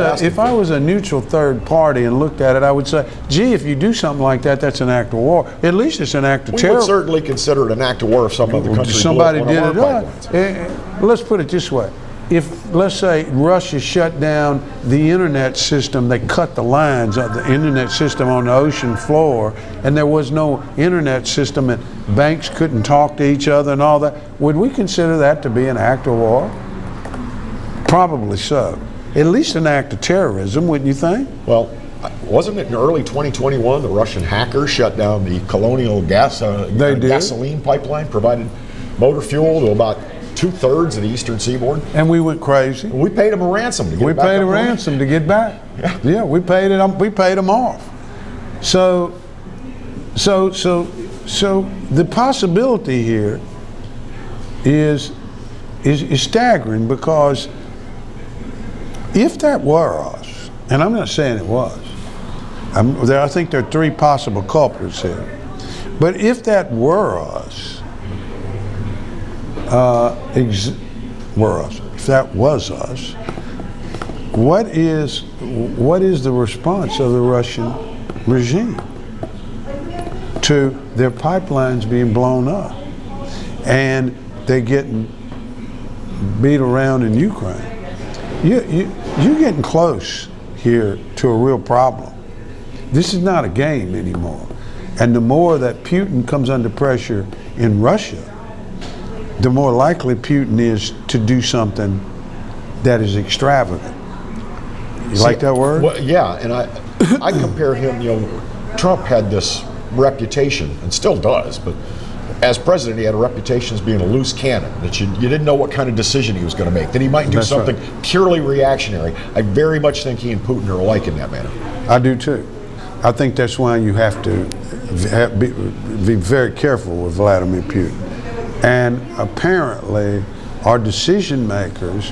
[SPEAKER 4] a neutral third party and looked at it, I would say, gee, if you do something like that, that's an act of war. At least it's an act of terror.
[SPEAKER 3] We would certainly consider it an act of war if some other country
[SPEAKER 4] somebody
[SPEAKER 3] blew up
[SPEAKER 4] did
[SPEAKER 3] one of
[SPEAKER 4] it
[SPEAKER 3] our
[SPEAKER 4] up.
[SPEAKER 3] pipelines.
[SPEAKER 4] Let's put it this way. If, let's say, Russia shut down the internet system, they cut the lines of the internet system on the ocean floor, and there was no internet system, and banks couldn't talk to each other and all that, would we consider that to be an act of war? Probably so. At least an act of terrorism, wouldn't you think?
[SPEAKER 3] Well, wasn't it in early 2021 the Russian hackers shut down the Colonial gasoline pipeline, provided motor fuel to about 2/3 of the eastern seaboard?
[SPEAKER 4] And we went crazy.
[SPEAKER 3] We paid them a ransom to get back.
[SPEAKER 4] We paid a ransom to get back. Yeah, we paid it. We paid them off. So the possibility here is staggering, because if that were us, and I'm not saying it was, I think there are three possible culprits here, but if that were us, if that was us, what is the response of the Russian regime to their pipelines being blown up and they're getting beat around in Ukraine? You're getting close here to a real problem. This is not a game anymore. And the more that Putin comes under pressure in Russia, the more likely Putin is to do something that is extravagant. You like that word?
[SPEAKER 3] Well, yeah, and I compare him, Trump had this reputation, and still does, but as president he had a reputation as being a loose cannon, that you didn't know what kind of decision he was going to make, that he might do something purely reactionary. I very much think he and Putin are alike in that manner.
[SPEAKER 4] I do too. I think that's why you have to be very careful with Vladimir Putin. And apparently our decision makers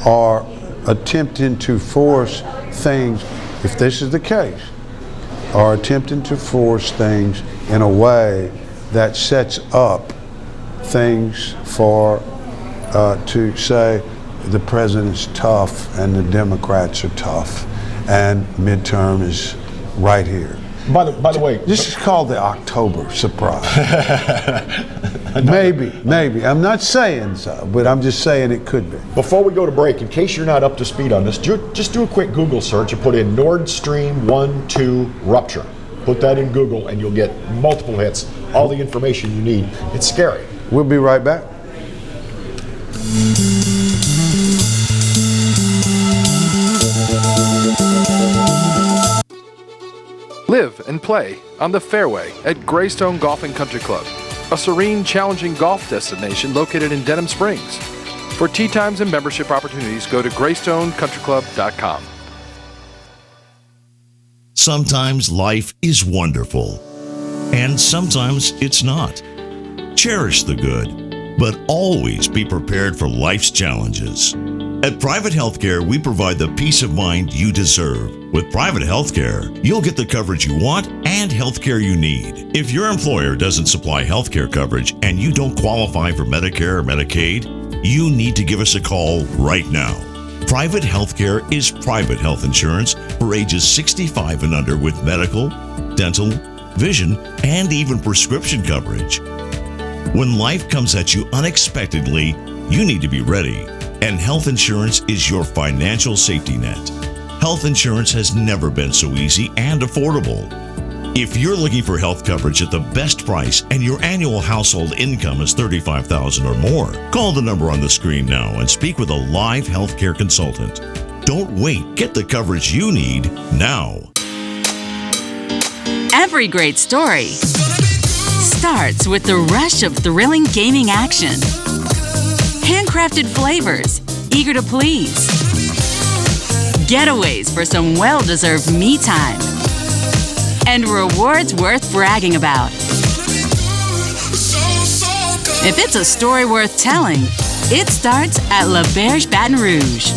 [SPEAKER 4] are attempting to force things, if this is the case, are attempting to force things in a way that sets up things for to say the president's tough and the Democrats are tough and midterm is right here.
[SPEAKER 3] By the way,
[SPEAKER 4] this is called the October surprise. Maybe. I'm not saying so, but I'm just saying it could be.
[SPEAKER 3] Before we go to break, in case you're not up to speed on this, just do a quick Google search and put in Nord Stream 1-2 rupture. Put that in Google and you'll get multiple hits, all the information you need. It's scary.
[SPEAKER 4] We'll be right back.
[SPEAKER 23] Live and play on the fairway at Greystone Golf and Country Club, a serene, challenging golf destination located in Denham Springs. For tee times and membership opportunities, go to GreystoneCountryClub.com.
[SPEAKER 7] Sometimes life is wonderful, and sometimes it's not. Cherish the good, but always be prepared for life's challenges. At Private Healthcare, we provide the peace of mind you deserve. With Private Healthcare, you'll get the coverage you want and healthcare you need. If your employer doesn't supply healthcare coverage and you don't qualify for Medicare or Medicaid, you need to give us a call right now. Private Healthcare is private health insurance for ages 65 and under with medical, dental, vision, and even prescription coverage. When life comes at you unexpectedly, you need to be ready. And health insurance is your financial safety net. Health insurance has never been so easy and affordable. If you're looking for health coverage at the best price and your annual household income is $35,000 or more, call the number on the screen now and speak with a live healthcare consultant. Don't wait. Get the coverage you need now.
[SPEAKER 9] Every great story starts with the rush of thrilling gaming action. Handcrafted flavors, eager to please. Getaways for some well-deserved me time. And rewards worth bragging about. If it's a story worth telling, it starts at La Berge Baton Rouge.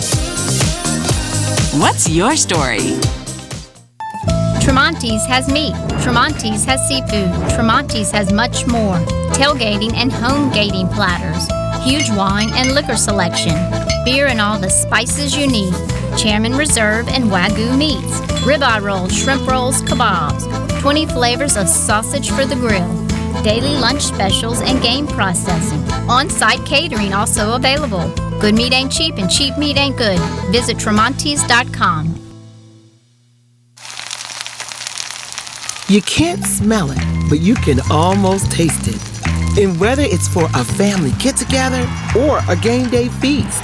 [SPEAKER 9] What's your story?
[SPEAKER 10] Tremonti's has meat. Tremonti's has seafood. Tremonti's has much more. Tailgating and home gating platters. Huge wine and liquor selection. Beer and all the spices you need. Chairman Reserve and Wagyu meats. Ribeye rolls, shrimp rolls, kebabs. 20 flavors of sausage for the grill. Daily lunch specials and game processing. On-site catering also available. Good meat ain't cheap and cheap meat ain't good. Visit Tremonti's.com.
[SPEAKER 11] You can't smell it, but you can almost taste it. And whether it's for a family get-together or a game day feast,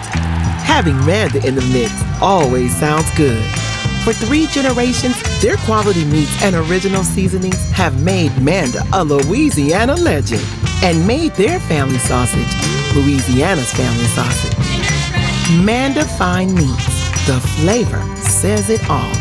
[SPEAKER 11] having Manda in the mix always sounds good. For 3 generations, their quality meats and original seasonings have made Manda a Louisiana legend and made their family sausage Louisiana's family sausage. Manda Fine Meats. The flavor says it all.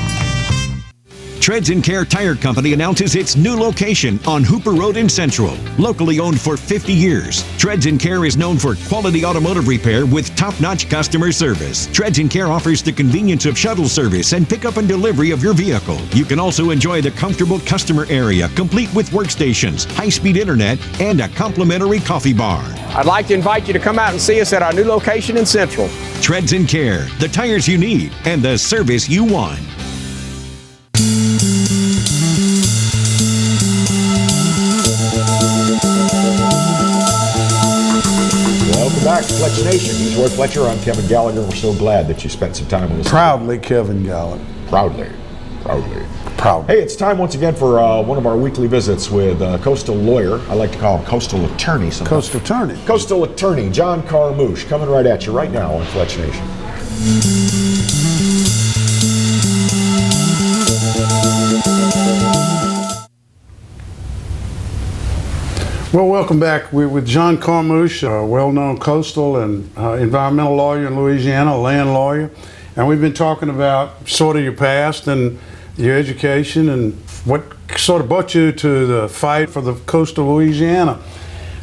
[SPEAKER 5] Treads & Care Tire Company announces its new location on Hooper Road in Central. Locally owned for 50 years, Treads & Care is known for quality automotive repair with top-notch customer service. Treads & Care offers the convenience of shuttle service and pickup and delivery of your vehicle. You can also enjoy the comfortable customer area, complete with workstations, high-speed internet, and a complimentary coffee bar.
[SPEAKER 12] I'd like to invite you to come out and see us at our new location in Central.
[SPEAKER 5] Treads & Care, the tires you need and the service you want.
[SPEAKER 3] Welcome back to Fletch Nation. He's Roy Fletcher. I'm Kevin Gallagher. We're so glad that you spent some time with us.
[SPEAKER 4] Proudly, Kevin Gallagher.
[SPEAKER 3] Proudly. Hey, it's time once again for one of our weekly visits with coastal lawyer. I like to call him coastal attorney sometimes. Coastal attorney John Carmouche, coming right at you right now on Fletch Nation.
[SPEAKER 4] Well, welcome back. We're with John Carmouche, a well-known coastal and environmental lawyer in Louisiana, a land lawyer. And we've been talking about sort of your past and your education and what sort of brought you to the fight for the coast of Louisiana.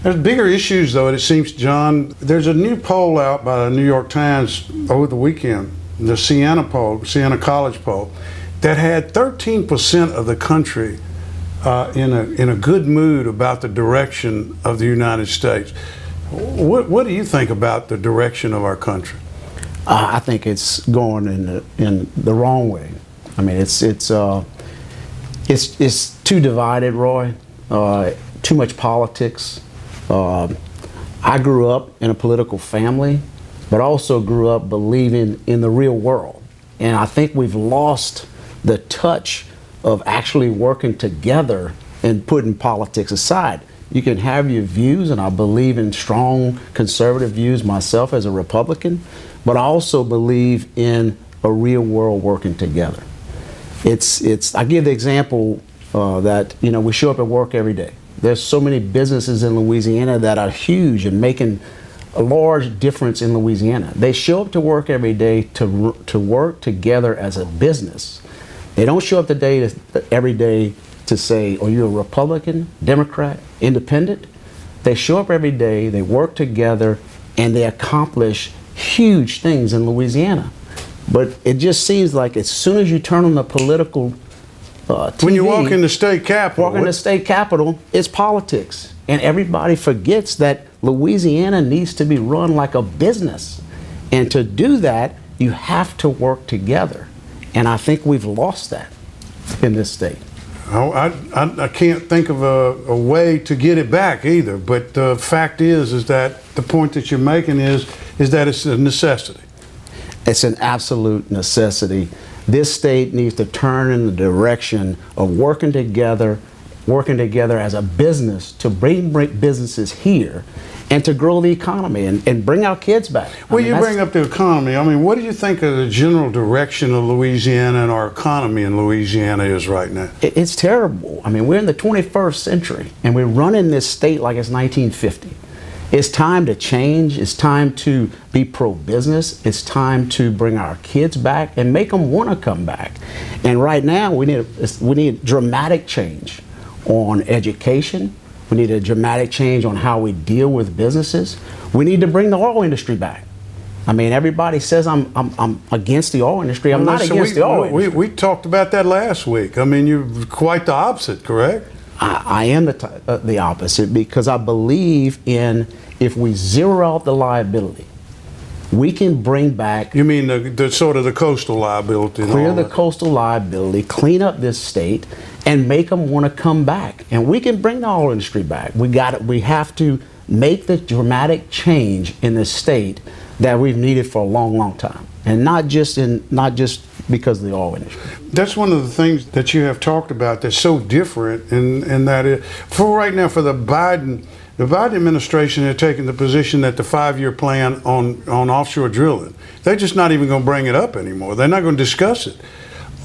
[SPEAKER 4] There's bigger issues, though, it seems, John. There's a new poll out by the New York Times over the weekend, the Siena poll, Siena College poll, that had 13% of the country in a good mood about the direction of the United States. What do you think about the direction of our country?
[SPEAKER 25] I think it's going in the wrong way. I mean, it's too divided, Roy. Too much politics. I grew up in a political family, but also grew up believing in the real world. And I think we've lost the touch of actually working together and putting politics aside. You can have your views, and I believe in strong conservative views myself as a Republican, but I also believe in a real world working together. I give the example that, we show up at work every day. There's so many businesses in Louisiana that are huge and making a large difference in Louisiana. They show up to work every day to work together as a business. They don't show up every day to say, are you a Republican, Democrat, Independent? They show up every day, they work together, and they accomplish huge things in Louisiana. But it just seems like as soon as you turn on the political TV,
[SPEAKER 4] when you walk in the state
[SPEAKER 25] capitol, it's politics. And everybody forgets that Louisiana needs to be run like a business. And to do that, you have to work together. And I think we've lost that in this state.
[SPEAKER 4] I can't think of a way to get it back either. But the fact is that the point that you're making is that it's a necessity.
[SPEAKER 25] It's an absolute necessity. This state needs to turn in the direction of working together as a business to bring businesses here and to grow the economy and bring our kids back.
[SPEAKER 4] Well, you bring up the economy. I mean, what do you think of the general direction of Louisiana and our economy in Louisiana is right now?
[SPEAKER 25] It's terrible. I mean, we're in the 21st century, and we're running this state like it's 1950. It's time to change. It's time to be pro-business. It's time to bring our kids back and make them want to come back. And right now, we need dramatic change on education. We need a dramatic change on how we deal with businesses. We need to bring the oil industry back. I mean, everybody says I'm against the oil industry. I'm not against the oil industry.
[SPEAKER 4] We talked about that last week. I mean, you're quite the opposite, correct?
[SPEAKER 25] I am the opposite, because I believe in, if we zero out the liability, we can bring back...
[SPEAKER 4] You mean the sort of the coastal liability?
[SPEAKER 25] Clear the coastal liability, clean up this state, and make them want to come back. And we can bring the oil industry back. We have to make the dramatic change in the state that we've needed for a long, long time, and not just because of the oil industry.
[SPEAKER 4] That's one of the things that you have talked about that's so different, and that is, for right now, for the Biden administration, they're taking the position that the 5-year plan on offshore drilling, they're just not even going to bring it up anymore. They're not going to discuss it.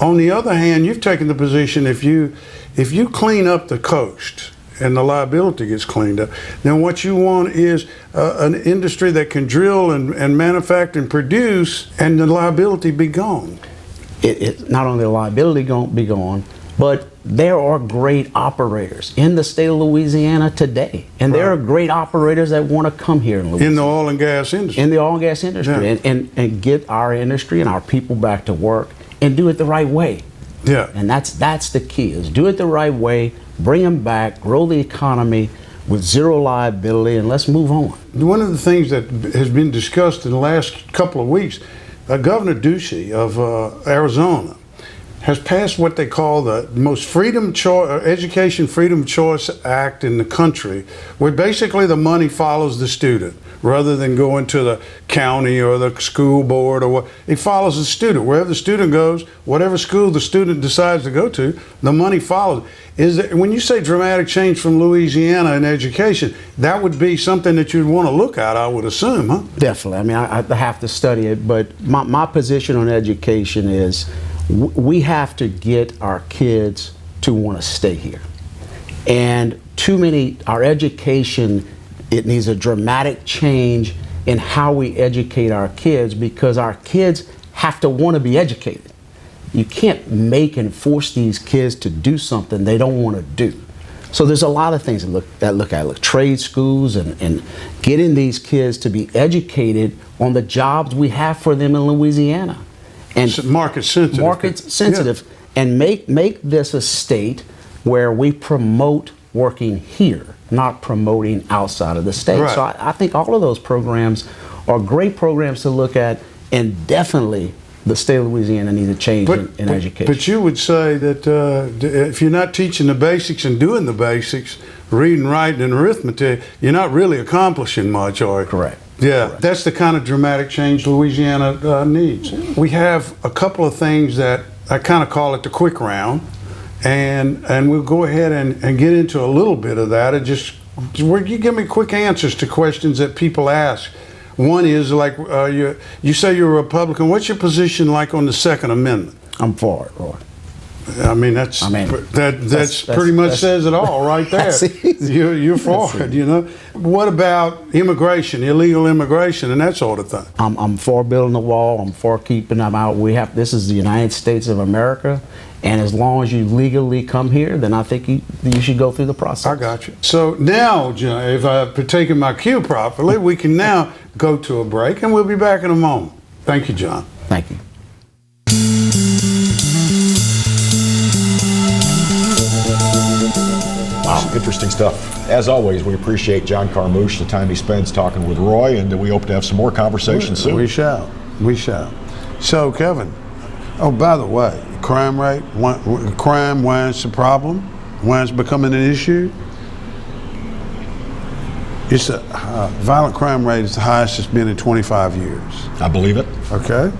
[SPEAKER 4] On the other hand, you've taken the position, if you clean up the coast and the liability gets cleaned up, then what you want is an industry that can drill and manufacture and produce, and the liability be gone.
[SPEAKER 25] Not only the liability be gone, but there are great operators in the state of Louisiana today, and there are great operators that want to come here in Louisiana.
[SPEAKER 4] In the oil and gas industry.
[SPEAKER 25] In the oil and gas industry, yeah. and get our industry and our people back to work and do it the right way.
[SPEAKER 4] Yeah.
[SPEAKER 25] And that's the key, is do it the right way, bring them back, grow the economy with zero liability, and let's move on.
[SPEAKER 4] One of the things that has been discussed in the last couple of weeks, Governor Ducey of Arizona has passed what they call the most education freedom choice act in the country, where basically the money follows the student rather than going to the county or the school board or what. It follows the student. Wherever the student goes, whatever school the student decides to go to, the money follows. When you say dramatic change from Louisiana in education, that would be something that you'd want to look at, I would assume, huh?
[SPEAKER 25] Definitely. I mean, I have to study it, but my position on education is we have to get our kids to want to stay here. And our education, it needs a dramatic change in how we educate our kids, because our kids have to want to be educated. You can't make and force these kids to do something they don't want to do. So there's a lot of things that look at trade schools and getting these kids to be educated on the jobs we have for them in Louisiana. And
[SPEAKER 4] market sensitive,
[SPEAKER 25] yeah. And make this a state where we promote working here, not promoting outside of the state.
[SPEAKER 4] Right.
[SPEAKER 25] So I think all of those programs are great programs to look at, and definitely the state of Louisiana needs a change in education.
[SPEAKER 4] But you would say that if you're not teaching the basics and doing the basics, reading, writing, and arithmetic, you're not really accomplishing much, are you?
[SPEAKER 25] Correct.
[SPEAKER 4] Yeah, that's the kind of dramatic change Louisiana needs. We have a couple of things that I kind of call it the quick round, and we'll go ahead and get into a little bit of that. You give me quick answers to questions that people ask. One is like, you say you're a Republican. What's your position like on the Second Amendment?
[SPEAKER 25] I'm for it, Roy.
[SPEAKER 4] I mean, that's pretty much says it all right there. You're for it, you know. What about immigration, illegal immigration, and that sort of thing?
[SPEAKER 25] I'm for building the wall. I'm for keeping them out. This is the United States of America, and as long as you legally come here, then I think you should go through the process.
[SPEAKER 4] I got you. So now, John, if I've taken my cue properly, we can now go to a break, and we'll be back in a moment. Thank you, John.
[SPEAKER 25] Thank you.
[SPEAKER 3] Wow, interesting stuff. As always, we appreciate John Carmouche, the time he spends talking with Roy, and we hope to have some more conversations soon.
[SPEAKER 4] We shall. So, Kevin, by the way, crime rate, crime, why it's a problem, why it's becoming an issue. It's violent crime rate is the highest it's been in 25 years.
[SPEAKER 3] I believe it.
[SPEAKER 4] Okay.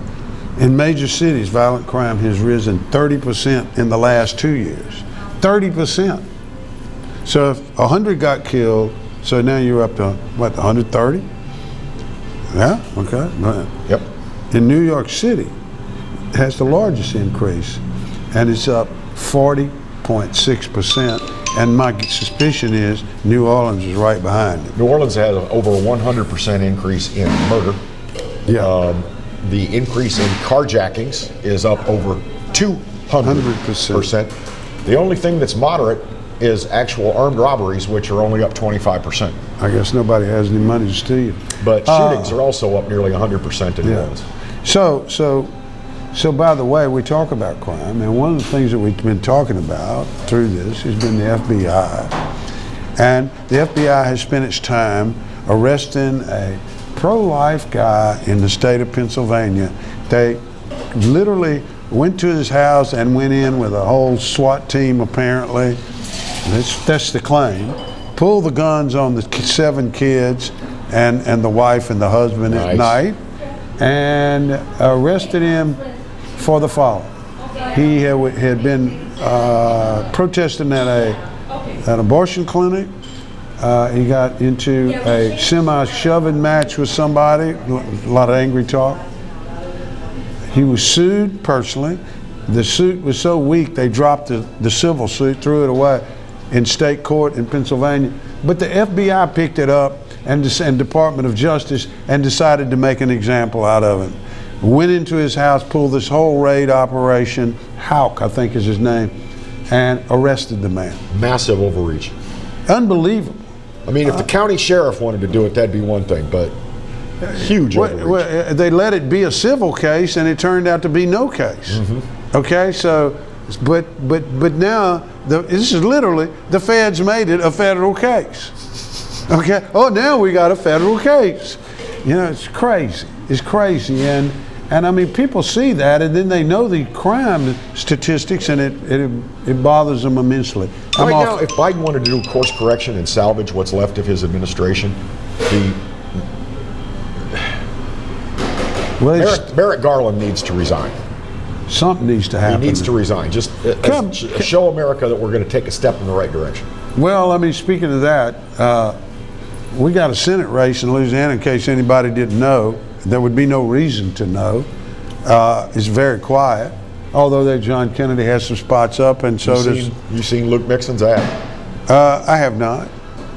[SPEAKER 4] In major cities, violent crime has risen 30% in the last 2 years. 30%. So if 100 got killed, So now you're up to, what, 130? Yeah, okay.
[SPEAKER 3] Yep.
[SPEAKER 4] In New York City, it has the largest increase, and it's up 40.6%. And my suspicion is New Orleans is right behind it.
[SPEAKER 3] New Orleans has over a 100% increase in murder.
[SPEAKER 4] Yeah.
[SPEAKER 3] The increase in carjackings is up over 200%. The only thing that's moderate is actual armed robberies, which are only up 25%.
[SPEAKER 4] I guess nobody has any money to steal.
[SPEAKER 3] But shootings are also up nearly 100% in New Orleans.
[SPEAKER 4] So by the way, we talk about crime, and one of the things that we've been talking about through this has been the FBI. And the FBI has spent its time arresting a pro-life guy in the state of Pennsylvania. They literally went to his house and went in with a whole SWAT team, apparently. That's the claim. Pulled the guns on the 7 kids and the wife and the husband at night, and arrested him for the following. He had been protesting at an abortion clinic. He got into a semi-shoving match with somebody, a lot of angry talk. He was sued personally. The suit was so weak they dropped the civil suit, threw it away in state court in Pennsylvania. But the FBI picked it up, and Department of Justice, and decided to make an example out of him. Went into his house, pulled this whole raid operation, Houck, I think is his name, and arrested the man.
[SPEAKER 3] Massive overreach.
[SPEAKER 4] Unbelievable.
[SPEAKER 3] I mean, if the county sheriff wanted to do it, that'd be one thing, but huge overreach.
[SPEAKER 4] Well, they let it be a civil case, and it turned out to be no case. Okay, so, but now, this is literally, the feds made it a federal case. Okay, now we got a federal case. You know, it's crazy. It's crazy, and I mean, people see that, and then they know the crime statistics, and it bothers them immensely.
[SPEAKER 3] Right now, if Biden wanted to do course correction and salvage what's left of his administration, Merrick Garland needs to resign.
[SPEAKER 4] Something needs to happen.
[SPEAKER 3] He needs to resign. Just show America that we're going to take a step in the right direction.
[SPEAKER 4] Well, I mean, speaking of that, we got a Senate race in Louisiana, in case anybody didn't know. There would be no reason to know. It's very quiet, although John Kennedy has some spots up, and so does.
[SPEAKER 3] You seen Luke Mixon's ad?
[SPEAKER 4] I have not.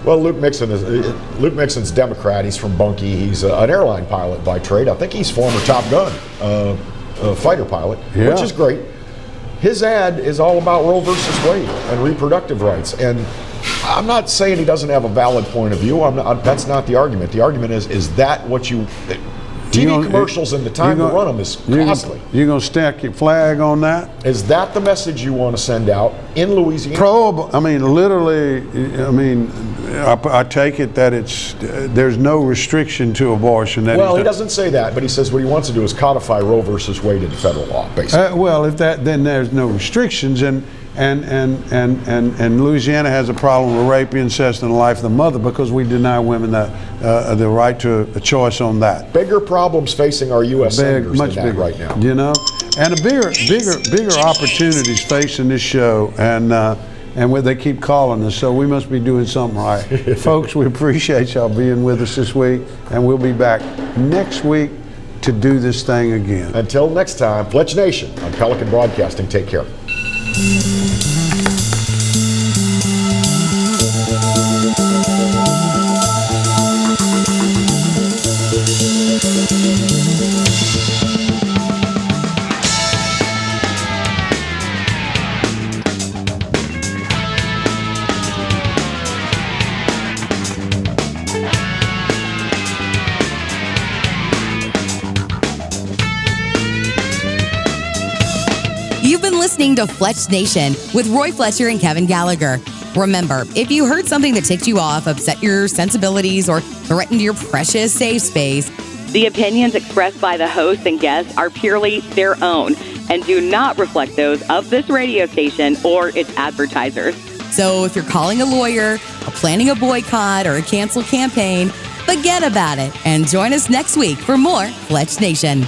[SPEAKER 3] Well, Luke Mixon's Democrat. He's from Bunkie. He's an airline pilot by trade. I think he's former Top Gun fighter pilot, which is great. His ad is all about Roe versus Wade and reproductive rights, and I'm not saying he doesn't have a valid point of view. That's not the argument. The argument is that what you... TV commercials and the time to run them is costly.
[SPEAKER 4] You're going to stack your flag on that?
[SPEAKER 3] Is that the message you want to send out in Louisiana?
[SPEAKER 4] I take it that there's no restriction to abortion.
[SPEAKER 3] Well, he doesn't say that, but he says what he wants to do is codify Roe versus Wade into federal law, basically.
[SPEAKER 4] Then there's no restrictions, and Louisiana has a problem with rape, incest, and the life of the mother because we deny women the right to a choice on that.
[SPEAKER 3] Bigger problems facing our U.S. senators
[SPEAKER 4] much
[SPEAKER 3] than
[SPEAKER 4] bigger
[SPEAKER 3] right now.
[SPEAKER 4] You know, and bigger opportunities facing this show, and they keep calling us, so we must be doing something right. Folks, we appreciate y'all being with us this week, and we'll be back next week to do this thing again.
[SPEAKER 3] Until next time, Fletch Nation on Pelican Broadcasting. Take care.
[SPEAKER 14] You've been listening to Fletch Nation with Roy Fletcher and Kevin Gallagher. Remember, if you heard something that ticked you off, upset your sensibilities, or threatened your precious safe space,
[SPEAKER 15] the opinions expressed by the hosts and guests are purely their own and do not reflect those of this radio station or its advertisers.
[SPEAKER 14] So if you're calling a lawyer, or planning a boycott, or a cancel campaign, forget about it and join us next week for more Fletch Nation.